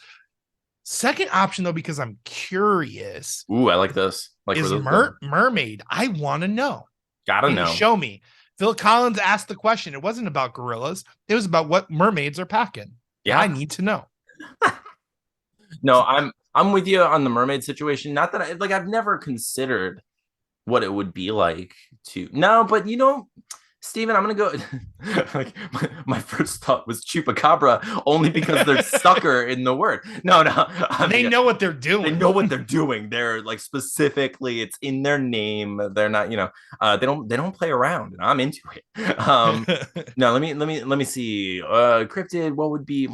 Second option though, because I'm curious. Ooh, I like this. Like is mermaid. I want to know. Gotta know. Show me. Phil Collins asked the question. It wasn't about gorillas. It was about what mermaids are packing. Yeah, I need to know. No, I'm with you on the mermaid situation. Not that I've never considered what it would be like to. No, but you know, Steven, I'm gonna go. Like my first thought was chupacabra, only because they're sucker in the word. No, they know what they're doing. They know what they're doing. They're like specifically, it's in their name. They're not, you know, they don't play around, and I'm into it. No, let me see. Cryptid, what would be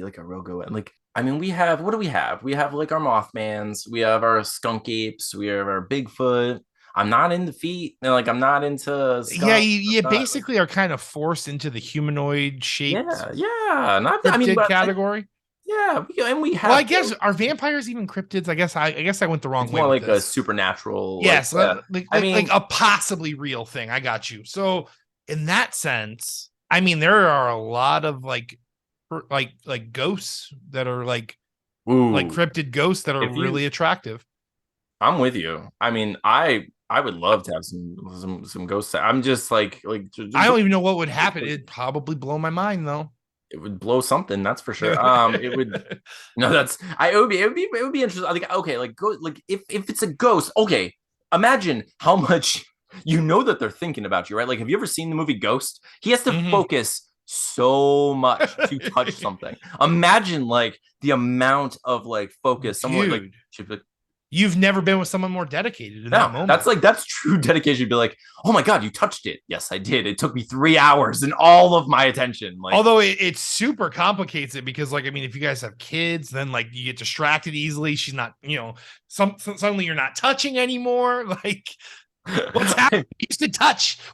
like a real good one? Like, I mean, what do we have? We have like our Mothmans, we have our skunk apes, we have our Bigfoot. I'm not into feet. Like I'm not into skunk. Yeah, you basically are kind of forced into the humanoid shape. Yeah. Not I mean category. Yeah, we have. Well, I guess are vampires even cryptids? I guess I went the wrong way. More like a supernatural. Yes, like a possibly real thing. I got you. So in that sense, I mean, there are a lot of like ghosts that are like cryptid ghosts that are really attractive. I'm with you. I mean, I would love to have some ghosts. I'm just like I don't even know what would happen. It'd probably blow my mind though. It would blow something, that's for sure. It would. No, it would be interesting. Like okay, like go like if it's a ghost. Okay, imagine how much you know that they're thinking about you, right? Like, have you ever seen the movie Ghost? He has to focus so much to touch something. Imagine like the amount of like focus. Someone like should be. You've never been with someone more dedicated in that moment. That's true dedication. You'd be like, oh my God, you touched it. Yes, I did. It took me 3 hours and all of my attention. Like, although it super complicates it because like, I mean, if you guys have kids, then like you get distracted easily. She's not, you know, suddenly you're not touching anymore. Like what's happening?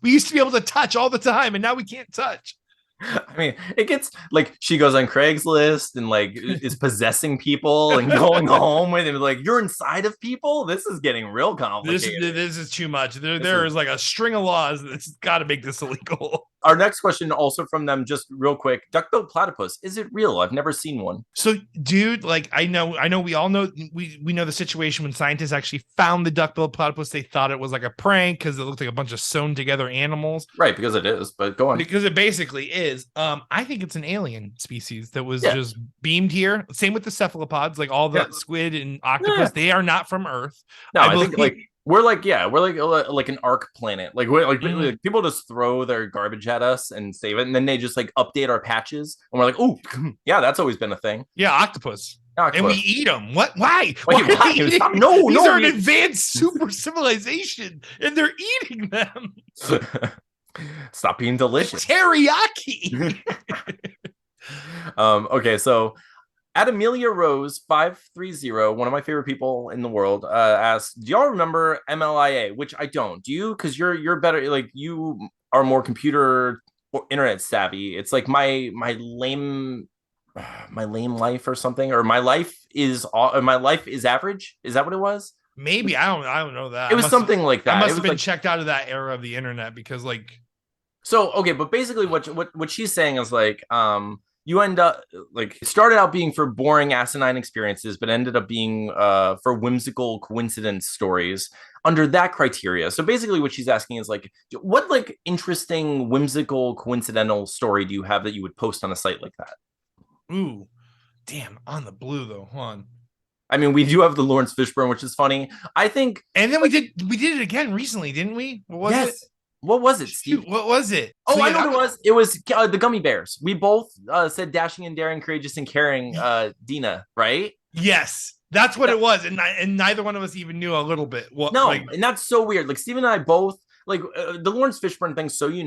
We used to be able to touch all the time and now we can't touch. I mean, it gets like she goes on Craigslist and like is possessing people and going home with him. Like, you're inside of people. This is getting real complicated. This is too much. This There is is like a string of laws that's got to make this illegal. our next question, also from them, just real quick. Duck-billed platypus, is it real? I've never seen one. So, dude, like I know, we all know, we know the situation when scientists actually found the duck-billed platypus. They thought it was like a prank because it looked like a bunch of sewn together animals. Right, because it is. But go on. Because it basically is. I think it's an alien species that was Yeah. just beamed here. Same with the cephalopods, like all the squid and octopus. They are not from Earth. No, I think like we're like an arc planet. Like like people just throw their garbage at us and save it, and then they just like update our patches, and we're like, oh, yeah, that's always been a thing. Yeah, octopus. And we eat them. What? Why? Wait, why? No, these no, are an advanced super civilization, and they're eating them. Stop being delicious. Teriyaki. Okay, so at Amelia Rose 530, one of my favorite people in the world, asks, do y'all remember MLIA? Which I don't. Do you? Because you're better, like you are more computer or internet savvy. It's like my lame life or something, or my life is average. Is that what it was? Maybe I don't know that. It was something like that. I must have been like, checked out of that era of the internet because like. So okay, but basically what she's saying is like you end up like it started out being for boring asinine experiences, but ended up being for whimsical coincidence stories under that criteria. So basically what she's asking is like, what like interesting whimsical coincidental story do you have that you would post on a site like that? Ooh, damn, on the blue though. Hold on. I mean, we do have the Lawrence Fishburne, which is funny. I think, and then we did it again recently, didn't we? What was it? What was it, Steve? What was it? Oh, so, I know what it was. It was the Gummy Bears. We both said dashing and daring, courageous and caring, Dina, right? Yes, that's what it was, and neither one of us even knew a little bit. What? No, and that's so weird. Like Steven and I both like the Lawrence Fishburne thing. So we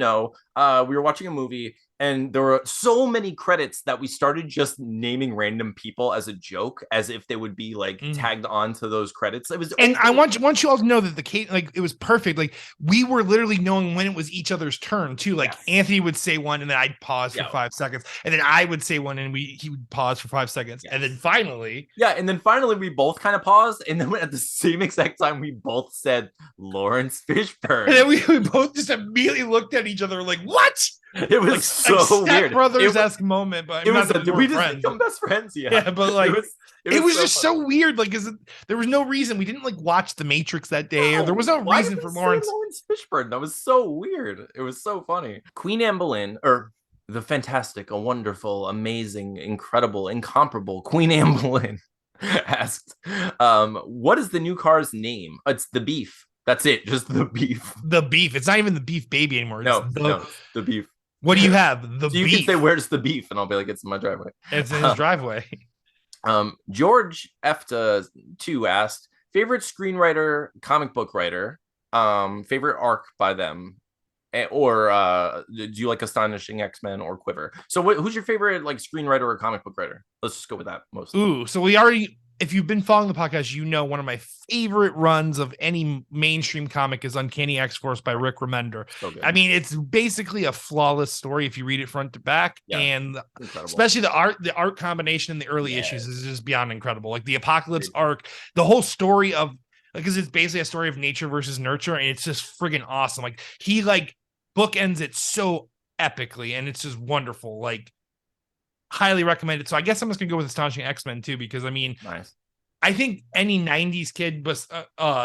were watching a movie. And there were so many credits that we started just naming random people as a joke, as if they would be like tagged on to those credits. It was, and I want you all to know that like it was perfect. Like we were literally knowing when it was each other's turn too. Like Anthony would say one, and then I'd pause for 5 seconds, and then I would say one, and he would pause for 5 seconds, and then finally, we both kind of paused, and then at the same exact time, we both said Lawrence Fishburne, and then we both just immediately looked at each other like, what? It was like, so weird. Brothers-esque moment, but it was did we just become best friends? Yeah, but like it was just funny. so weird. Like, there was no reason we didn't like watch The Matrix that day, or there was no reason for Lawrence Fishburne. That was so weird. It was so funny. Queen Anne Boleyn, or the fantastic, a wonderful, amazing, incredible, incomparable Queen Anne Boleyn asked, "What is the new car's name?" It's the Beef. That's it. Just the Beef. The Beef. It's not even the Beef Baby anymore. No, the Beef. What do you have? The so you Beef. can say, "Where's the Beef?" And I'll be like, "It's in my driveway." It's in his driveway. George Efta 2 asked, favorite screenwriter, comic book writer, favorite arc by them, or do you like Astonishing X-Men or Quiver? So who's your favorite like screenwriter or comic book writer? Let's just go with that most. Ooh, so we already, if you've been following the podcast, you know one of my favorite runs of any mainstream comic is Uncanny X-Force by Rick Remender. So I mean, it's basically a flawless story if you read it front to back, and incredible. Especially the art combination in the early issues is just beyond incredible. Like the Apocalypse arc, the whole story of, because it's basically a story of nature versus nurture, and it's just friggin' awesome. Like he like bookends it so epically, and it's just wonderful. Like, highly recommended. So I guess I'm just gonna go with Astonishing X-Men too, because I mean, I think any 90s kid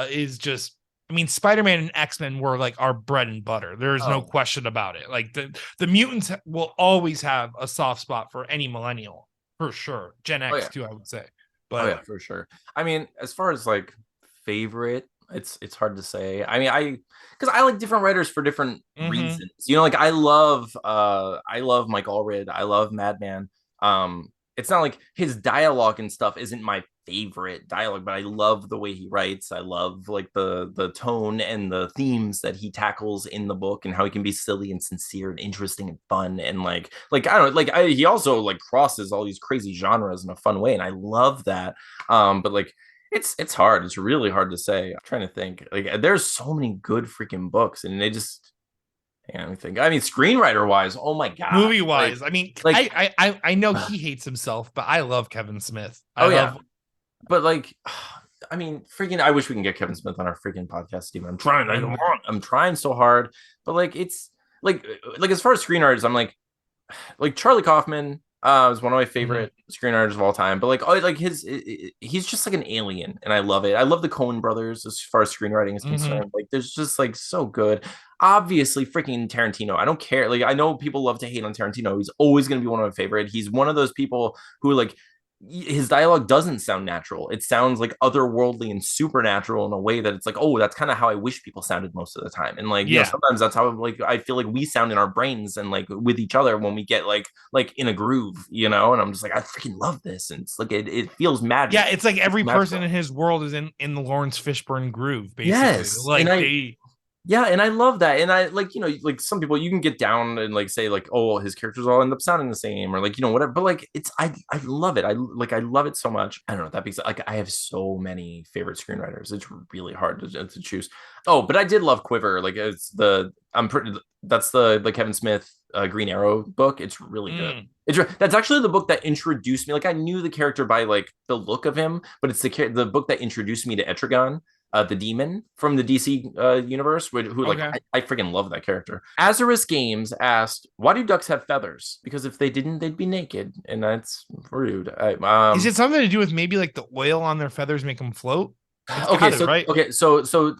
is just, I mean, Spider-Man and X-Men were like our bread and butter. There's no question about it. Like the mutants will always have a soft spot for any millennial, for sure. Gen X too, I would say. But for sure. I mean, as far as like favorite, it's hard to say. I mean, because I like different writers for different reasons. You know, like I love Mike Allred. I love Madman. It's not like his dialogue and stuff isn't my favorite dialogue, but I love the way he writes. I love like the tone and the themes that he tackles in the book, and how he can be silly and sincere and interesting and fun, and like I don't know, like he also like crosses all these crazy genres in a fun way, and I love that. But like it's hard. It's really hard to say. I'm trying to think. Like there's so many good freaking books, and I think. I mean, screenwriter wise, oh my god. Movie wise, I mean, like I know he hates himself, but I love Kevin Smith. Oh yeah, but like, I mean, freaking, I wish we can get Kevin Smith on our freaking podcast, Steven. I'm trying. I'm trying so hard, but like, it's like as far as screenwriters, I'm like Charlie Kaufman is one of my favorite screenwriters of all time. But like, oh, like he's just like an alien, and I love it. I love the Coen brothers as far as screenwriting is concerned. Like, there's just like so good. Obviously, freaking Tarantino. I don't care. Like, I know people love to hate on Tarantino. He's always going to be one of my favorite. He's one of those people who like his dialogue doesn't sound natural. It sounds like otherworldly and supernatural in a way that it's like, oh, that's kind of how I wish people sounded most of the time. And like, you know, sometimes that's how like I feel like we sound in our brains and like with each other when we get like in a groove, you know. And I'm just like, I freaking love this, and it's like it feels magic. Yeah, it's like every person in his world is in the Lawrence Fishburne groove, basically. Yes, like yeah, and I love that. And I like, you know, like some people you can get down and like say like, oh, his characters all end up sounding the same or like, you know, whatever. But like I love it. I love it so much. I don't know. That being said, like I have so many favorite screenwriters. It's really hard to choose. Oh, but I did love Quiver. Like that's the Kevin Smith Green Arrow book. It's really good. That's actually the book that introduced me. Like I knew the character by like the look of him, but it's the book that introduced me to Etrigan. The demon from the DC universe, who like I freaking love that character. Azarus Games asked, "Why do ducks have feathers? Because if they didn't, they'd be naked, and that's rude." Is it something to do with maybe like the oil on their feathers make them float? So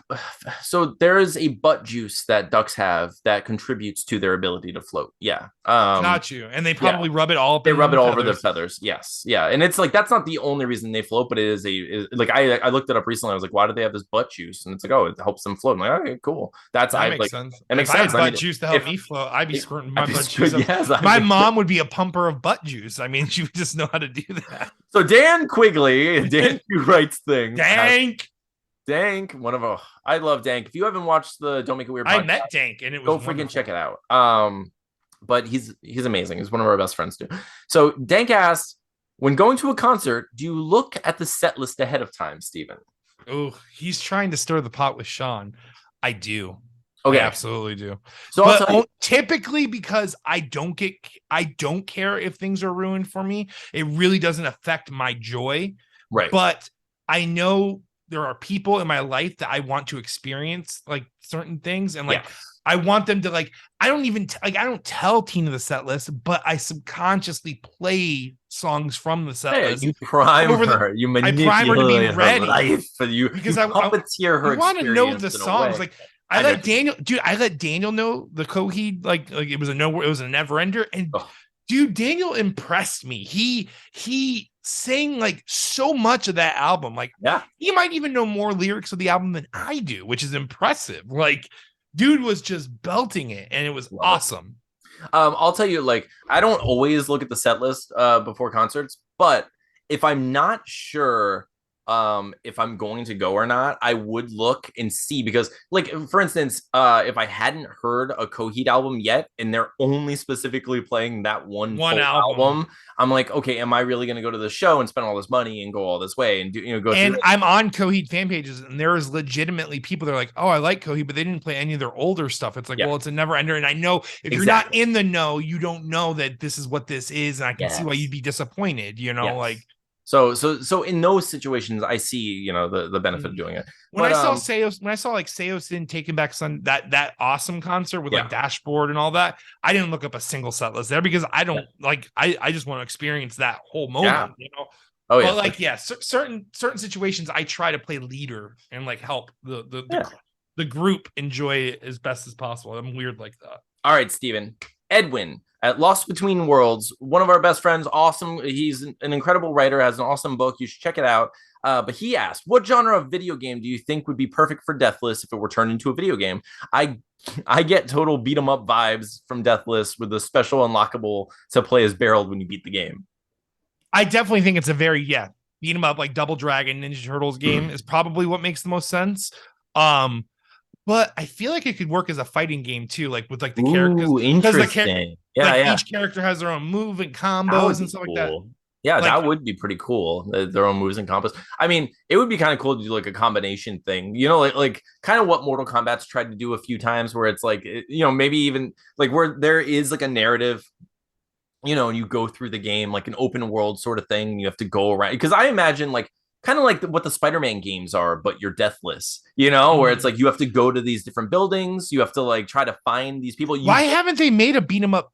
there is a butt juice that ducks have that contributes to their ability to float. Yeah. Got you. And they probably rub it all up. They rub it all over their feathers. Yes. Yeah. And it's like that's not the only reason they float, but it is like I looked it up recently. I was like, why do they have this butt juice? And it's like, oh, it helps them float. I'm like, okay, cool. That makes sense. It makes sense. I had butt juice to help me float, I'd be squirting my butt juice. Yes, my mom would be a pumper of butt juice. I mean, she would just know how to do that. So Dan Quigley, Dan who writes things. Dank, I love Dank. If you haven't watched the Don't Make It Weird podcast, I met Dank and it was go freaking check it out. But he's amazing. He's one of our best friends too. So Dank asked, when going to a concert, do you look at the set list ahead of time, Steven? Oh, he's trying to stir the pot with Sean. I do. Okay, I absolutely do. So but typically because I don't care if things are ruined for me. It really doesn't affect my joy. Right. But I know there are people in my life that I want to experience like certain things, and like I want them to like. I don't tell Tina the set list, but I subconsciously play songs from the set list. You prime her. You manipulate her to be ready life for you because I puppeteer her. I want to know the songs. Like I let Daniel know the Coheed. Like it was a never ender, and dude, Daniel impressed me. He sang like so much of that album. Like, he might even know more lyrics of the album than I do, which is impressive. Like, dude was just belting it, and it was awesome. I'll tell you, like, I don't always look at the set list before concerts, but if I'm not sure if I'm going to go or not, I would look and see, because like, for instance, if I hadn't heard a Coheed album yet and they're only specifically playing that one album, I'm like, okay, am I really going to go to the show and spend all this money and go all this way and go? And I'm on Coheed fan pages, and there is legitimately people that are like, oh, I like Coheed, but they didn't play any of their older stuff. It's like, well, it's a never ender. And I know if you're not in the know, you don't know that this is what this is. And I can see why you'd be disappointed, like. So in those situations, I see, the benefit of doing it. When I saw Seos didn't Taking Back Sun, that awesome concert with like Dashboard and all that, I didn't look up a single set list there because I don't I just want to experience that whole moment, Oh yeah. But certain situations I try to play leader and like help the group enjoy it as best as possible. I'm weird like that. All right, Steven. Edwin at Lost Between Worlds, one of our best friends. Awesome. He's an incredible writer, has an awesome book. You should check it out. But he asked, what genre of video game do you think would be perfect for Deathless if it were turned into a video game? I get total beat 'em up vibes from Deathless with the special unlockable to play as Barreled when you beat the game. I definitely think it's a very, beat 'em up like Double Dragon Ninja Turtles game is probably what makes the most sense. But I feel like it could work as a fighting game too, like with like the characters. Interesting. Each character has their own move and combos and stuff like that. Yeah, Like, that would be pretty cool. Their own moves and combos. I mean, it would be kind of cool to do like a combination thing, like kind of what Mortal Kombat's tried to do a few times, where it's like, maybe even like where there is like a narrative, and you go through the game like an open world sort of thing. You have to go around because I imagine like kind of like what the Spider-Man games are, but you're deathless, where it's like you have to go to these different buildings, you have to like try to find these people. why haven't they made a beat 'em up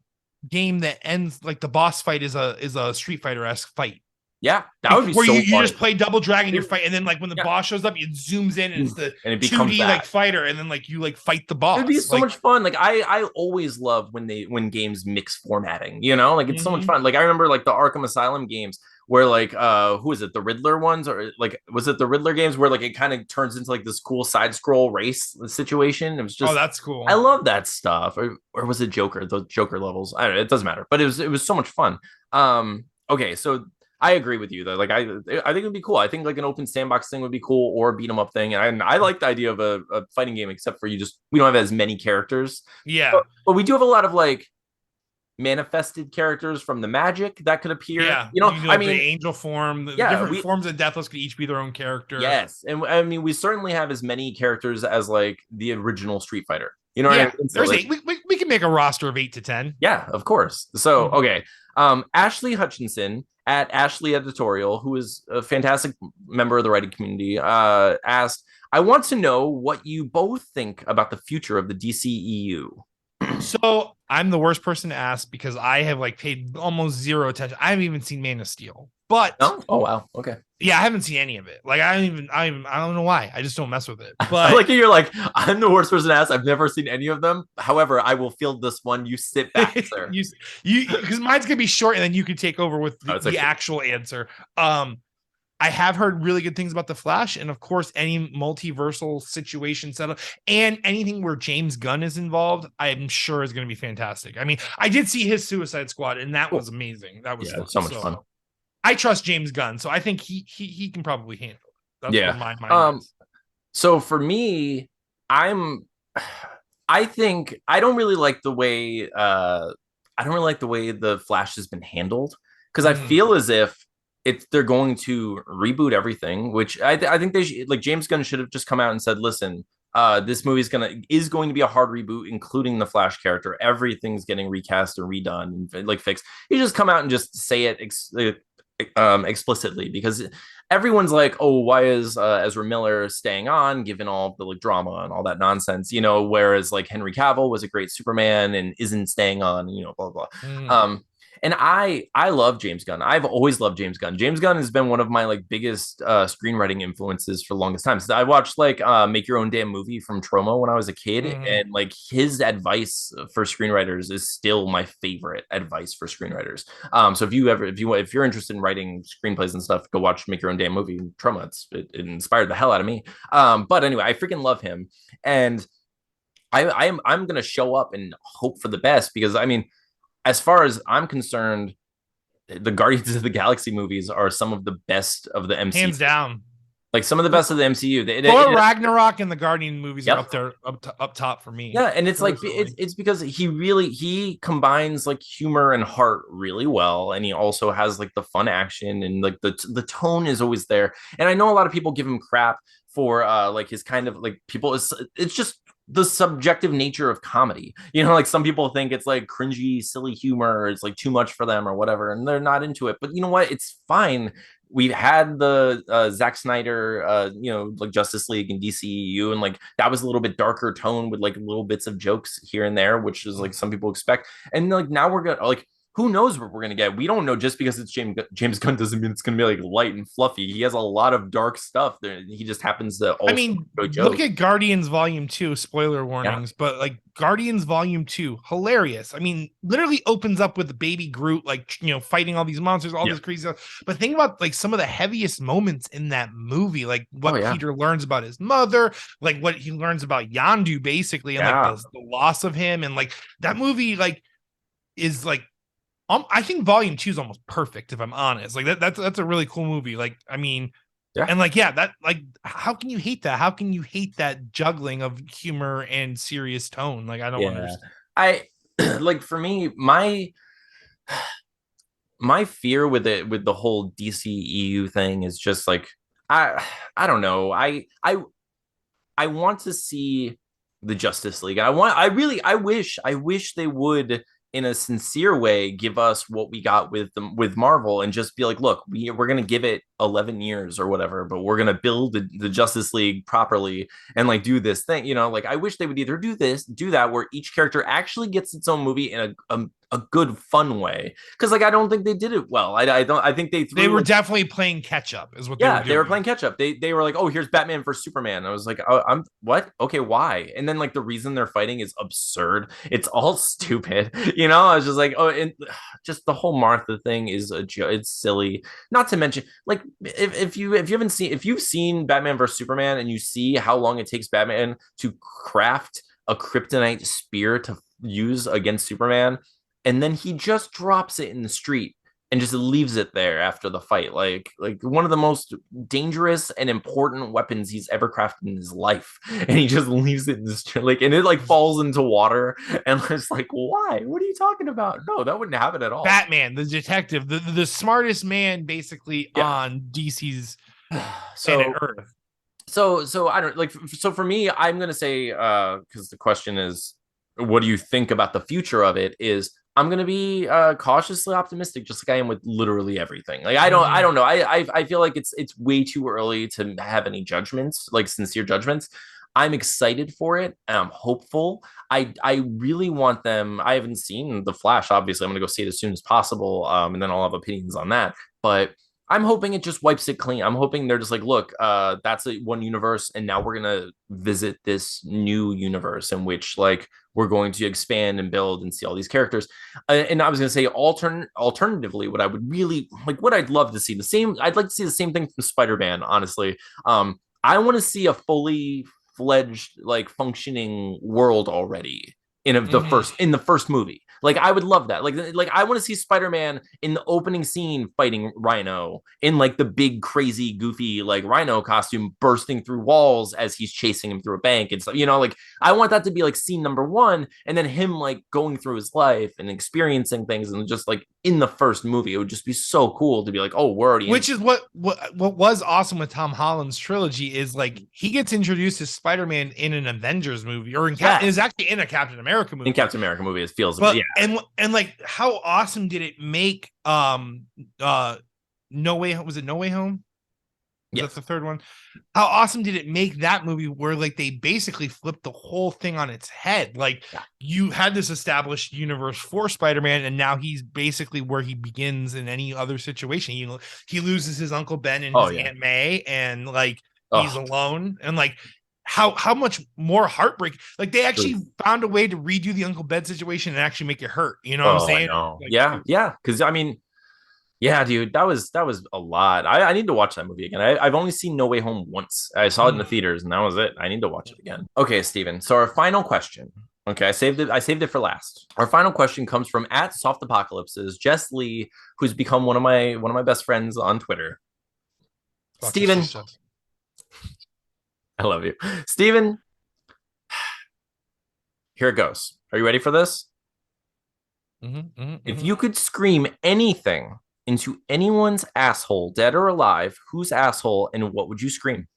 game that ends like the boss fight is a Street Fighter-esque fight? Yeah, that would be where so you fun. just play double dragon, your fight, and then like when the boss shows up, it zooms in and it's the and it becomes 2D like fighter, and then like you like fight the boss. It'd be so much fun. Like I always love when games mix formatting, like it's so much fun. Like I remember like the Arkham Asylum games where like who is it, the Riddler ones, or like was it the Riddler games where like it kind of turns into like this cool side scroll race situation. It was just, oh, that's cool. I love that stuff. Or was it Joker, the Joker levels? I don't know, it doesn't matter, but it was so much fun. Okay, so I agree with you though. Like I think it'd be cool. I think like an open sandbox thing would be cool, or a beat 'em up thing. And I like the idea of a fighting game, except for we don't have as many characters. Yeah, but we do have a lot of like manifested characters from the Magic that could appear. Yeah, I mean, the angel form, the different forms of Deathless could each be their own character. Yes, and I mean we certainly have as many characters as like the original Street Fighter. Yeah, what I mean? There's like, 8. We can make a roster of 8 to 10. Yeah, of course. So okay, Ashley Hutchinson at Ashley Editorial, who is a fantastic member of the writing community, asked, I want to know what you both think about the future of the DCEU. So I'm the worst person to ask because I have like paid almost zero attention. I haven't even seen Man of Steel, but oh wow, okay, yeah, I haven't seen any of it. Like I don't know why. I just don't mess with it. But I like you're like, I'm the worst person to ask. I've never seen any of them. However, I will field this one. You sit back, sir. you because mine's gonna be short, and then you can take over with the actual answer. I have heard really good things about the Flash, and of course, any multiversal situation setup and anything where James Gunn is involved, I'm sure is going to be fantastic. I mean, I did see his Suicide Squad, and that was amazing. That was so much fun. I trust James Gunn, so I think he can probably handle it. That's yeah. my mind is. So for me, I think I don't really like the way the Flash has been handled, because I feel as if they're going to reboot everything, which I think they should, like James Gunn should have just come out and said, listen, this movie is going to be a hard reboot, including the Flash character. Everything's getting recast or redone and like fixed. You just come out and just say it explicitly, because everyone's like, oh, why is Ezra Miller staying on given all the like drama and all that nonsense, whereas like Henry Cavill was a great Superman and isn't staying on, blah blah. And I love James Gunn. I've always loved James Gunn. James Gunn has been one of my like biggest screenwriting influences for the longest time. So I watched like Make Your Own Damn Movie from Troma when I was a kid, and like his advice for screenwriters is still my favorite advice for screenwriters. So if you're interested in writing screenplays and stuff, go watch Make Your Own Damn Movie. Troma, it inspired the hell out of me. But anyway, I freaking love him, and I'm gonna show up and hope for the best, because I mean, as far as I'm concerned, the Guardians of the Galaxy movies are some of the best of the MCU. Hands down. Like some of the best of the MCU. Thor Ragnarok and the Guardian movies are up there, up top for me. Yeah, and it's personally. Like it's because he combines like humor and heart really well, and he also has like the fun action, and like the tone is always there. And I know a lot of people give him crap for like his kind of like it's just the subjective nature of comedy. Like some people think it's like cringy, silly humor, it's like too much for them or whatever, and they're not into it. But you know what? It's fine. We've had the Zack Snyder, like Justice League and DCEU, and like that was a little bit darker tone with like little bits of jokes here and there, which is like some people expect. And like now we're gonna like, who knows what we're going to get? We don't know. Just because it's James Gunn doesn't mean it's going to be like light and fluffy. He has a lot of dark stuff there. He just happens to also look at Guardians Volume 2, spoiler warnings, but like Guardians Volume 2, hilarious. I mean, literally opens up with the baby Groot, like, fighting all these monsters, all this crazy stuff. But think about like some of the heaviest moments in that movie, like what Peter learns about his mother, like what he learns about Yondu, basically, and like the loss of him. And like that movie, like, is like, I think Volume 2 is almost perfect, if I'm honest. Like that's a really cool movie. Like, I mean, and like, that like, how can you hate that? How can you hate that juggling of humor and serious tone? Like, I don't understand. I like, for me, my my fear with it, with the whole DC EU thing, is just like I don't know. I want to see the Justice League. I wish they would, in a sincere way, give us what we got with them with Marvel, and just be like, look, we're gonna give it 11 years or whatever, but we're gonna build the Justice League properly and like do this thing. Like I wish they would either do that, where each character actually gets its own movie in a good fun way, because like I don't think they did it well. I think they were definitely playing catch up is what they were doing. They were playing catch up. They were like, oh, here's Batman versus Superman. I was like, oh, I'm what? Okay, why? And then like the reason they're fighting is absurd. It's all stupid. I was just like, oh, and just the whole Martha thing is it's silly. Not to mention, like, if you've seen Batman versus Superman, and you see how long it takes Batman to craft a kryptonite spear to use against Superman, and then he just drops it in the street and just leaves it there after the fight, like one of the most dangerous and important weapons he's ever crafted in his life, and he just leaves it in this and it like falls into water, and it's like, why? What are you talking about? No, that wouldn't happen at all. Batman, the detective, the smartest man basically on DC's planet Earth. So I don't like. So for me, I'm gonna say, because the question is, what do you think about the future of it? Is I'm gonna be cautiously optimistic, just like I am with literally everything. Like I don't know. I feel like it's way too early to have any judgments, like sincere judgments. I'm excited for it, and I'm hopeful. I really want them. I haven't seen The Flash. Obviously, I'm gonna go see it as soon as possible, and then I'll have opinions on that. But I'm hoping it just wipes it clean. I'm hoping they're just like, look, that's one universe, and now we're gonna visit this new universe in which like we're going to expand and build and see all these characters. And I was gonna say, alternatively, what I would really like, what I'd love to see I'd like to see the same thing from Spider-Man. Honestly, I want to see a fully fledged, like, functioning world already in the first movie. Like I would love that. Like I want to see Spider-Man in the opening scene fighting Rhino in like the big crazy goofy like Rhino costume, bursting through walls as he's chasing him through a bank and stuff. Like I want that to be like scene number 1, and then him like going through his life and experiencing things, and just like in the first movie, it would just be so cool to be like, oh, we're already. Which is what was awesome with Tom Holland's trilogy is like he gets introduced as Spider-Man in an Avengers movie, or is actually in a Captain America movie. In Captain America movie, it feels, but, yeah. And like, how awesome did it make No Way Home? That's the third one. How awesome did it make that movie where like they basically flipped the whole thing on its head? Like you had this established universe for Spider-Man, and now he's basically where he begins in any other situation. He loses his Uncle Ben and his Aunt May, and like he's alone, and like how much more heartbreak. Like they actually found a way to redo the Uncle Ben situation and actually make it hurt. You know what I'm saying? Like, because I mean, yeah, dude, that was a lot. I need to watch that movie again. I've only seen No Way Home once. I saw it in the theaters, and that was it. I need to watch it again. Okay, Steven. So our final question. Okay, I saved it for last. Our final question comes from @SoftApocalypses, Jess Lee, who's become one of my best friends on Twitter. Steven, I love you. Steven, here it goes. Are you ready for this? If you could scream anything into anyone's asshole, dead or alive, whose asshole, and what would you scream?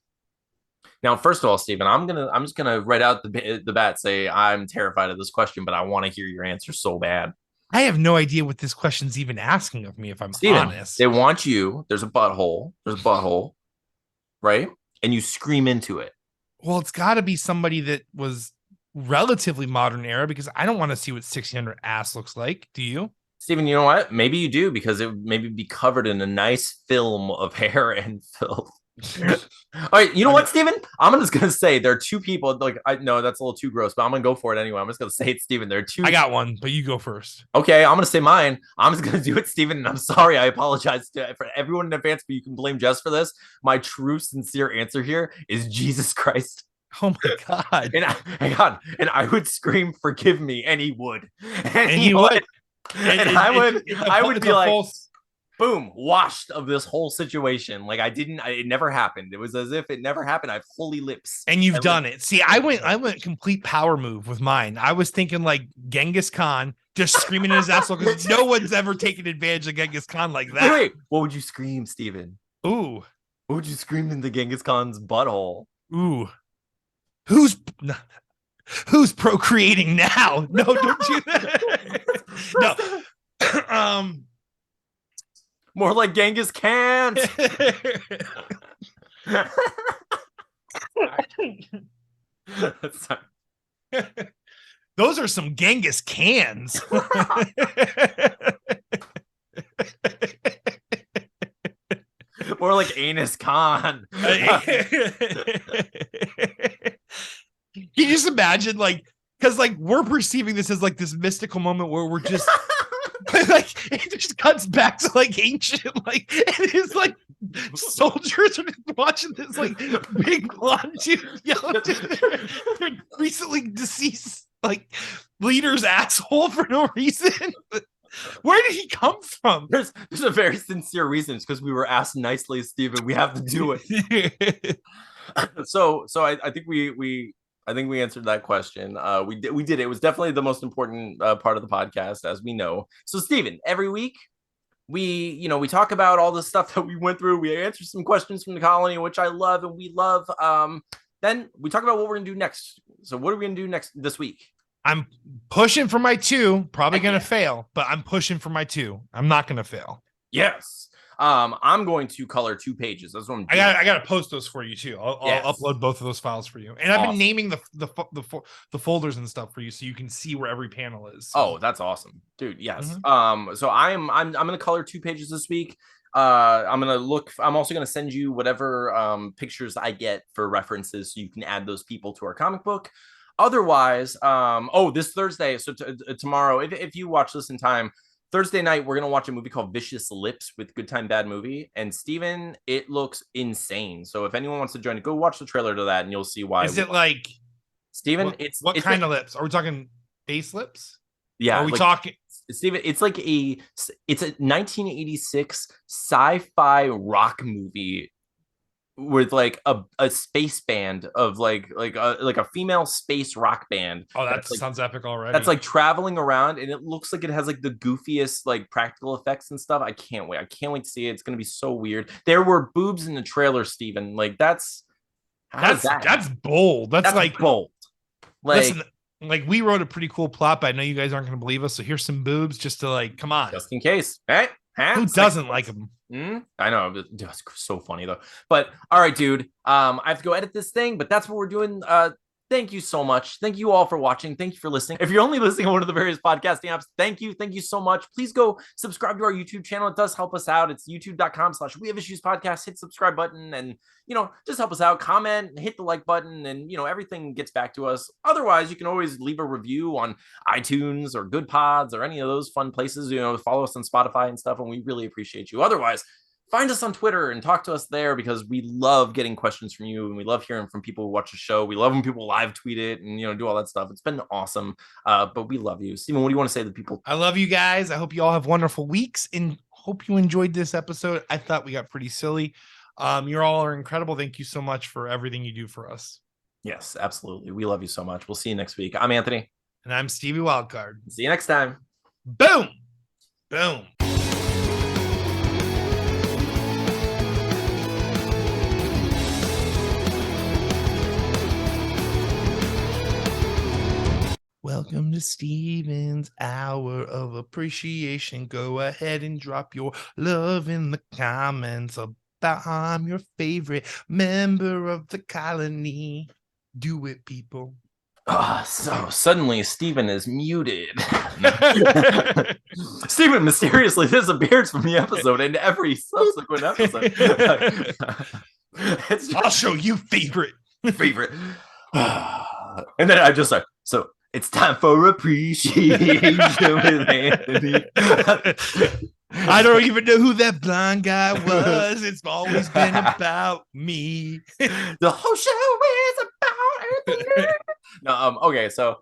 Now, first of all, Steven, I'm just gonna right out the bat say I'm terrified of this question, but I want to hear your answer so bad. I have no idea what this question's even asking of me, if I'm Steven, honest. They want you. There's a butthole, right? And you scream into it. Well, it's got to be somebody that was relatively modern era, because I don't want to see what 1600 ass looks like. Do you? Steven, you know what? Maybe you do, because it would maybe be covered in a nice film of hair and filth. All right, you know what, Steven? I'm just gonna say there are two people. Like, I know that's a little too gross, but I'm gonna go for it anyway. I'm just gonna say it, Steven. There are two. I got one, but you go first. Okay, I'm gonna say mine. I'm just gonna do it, Steven. And I'm sorry. I apologize for everyone in advance, but you can blame Jess for this. My true, sincere answer here is Jesus Christ. Oh my God! And I would scream, "Forgive me," and he would. And he would. And I would be like, boom, washed of this whole situation. Like it never happened. It was as if it never happened. I have holy lips. And you've done it. See, I went complete power move with mine. I was thinking like Genghis Khan, just screaming in his asshole because no one's ever taken advantage of Genghis Khan like that. Wait, what would you scream, Steven? Ooh. What would you scream into Genghis Khan's butthole? Ooh. Who's procreating now? No, don't do that. No. More like Genghis Khan. Those are some Genghis cans. More like Anus Khan. Can you just imagine, like, because like we're perceiving this as like this mystical moment where we're just like it just cuts back to like ancient, like, and it's like soldiers are just watching this like big blonde dude yell at their recently deceased like leader's asshole for no reason. Where did he come from? There's a very sincere reason. It's because we were asked nicely, Steven. We have to do it. So I think we answered that question. We did. It was definitely the most important part of the podcast, as we know. So, Steven, every week we talk about all the stuff that we went through. We answer some questions from the colony, which I love and we love. Then we talk about what we're gonna do next. So, what are we gonna do next this week? I'm pushing for my 2. Probably gonna fail, but I'm pushing for my 2. I'm not gonna fail. Yes. I'm going to color 2 pages. That's what I'm doing. I gotta post those for you too. I'll upload both of those files for you. And I've been naming the folders and stuff for you, so you can see where every panel is. So. Oh, that's awesome, dude. Yes. So I'm gonna color 2 pages this week. I'm also gonna send you whatever pictures I get for references, so you can add those people to our comic book. Otherwise, this Thursday, so tomorrow, if you watch this in time, Thursday night, we're going to watch a movie called Vicious Lips with Good Time Bad Movie. And Steven, it looks insane. So if anyone wants to join, go watch the trailer to that and you'll see why. Is it like, Steven, what kind of lips? Are we talking face lips? Yeah. Are we talking? Steven, it's a 1986 sci-fi rock movie with like a space band of like a female space rock band. Oh, that sounds epic already. That's like traveling around, and it looks like it has like the goofiest like practical effects and stuff. I can't wait to see it. It's gonna be so weird. There were boobs in the trailer, Steven. Like that's bold. That's like bold. Like, listen, like we wrote a pretty cool plot, but I know you guys aren't gonna believe us. So here's some boobs just to like, come on, just in case. Hey, who doesn't like them? I know, it's so funny though. But all right, dude, I have to go edit this thing, but that's what we're doing. Thank you so much. Thank you all for watching. Thank you for listening. If you're only listening on one of the various podcasting apps, thank you so much. Please go subscribe to our YouTube channel. It does help us out. It's youtube.com/wehaveissuespodcast. Hit subscribe button and just help us out. Comment, hit the like button, and everything gets back to us. Otherwise, you can always leave a review on iTunes or Good Pods or any of those fun places. Follow us on Spotify and stuff, and we really appreciate you. Otherwise, find us on Twitter and talk to us there, because we love getting questions from you and we love hearing from people who watch the show. We love when people live tweet it and do all that stuff. It's been awesome. But we love you. Steven, what do you want to say to the people? I love you guys. I hope you all have wonderful weeks and hope you enjoyed this episode. I thought we got pretty silly. You all are incredible. Thank you so much for everything you do for us. Yes, absolutely. We love you so much. We'll see you next week. I'm Anthony. And I'm Stevie Wildcard. See you next time. Boom. Boom. Welcome to Steven's Hour of Appreciation. Go ahead and drop your love in the comments about I'm your favorite member of the colony. Do it, people. So suddenly Steven is muted. Steven mysteriously disappears from the episode and every subsequent episode. I'll show you favorite. And then I just like, so it's time for appreciation with Anthony. I don't even know who that blind guy was. It's always been about me. The whole show is about Anthony. No, okay, so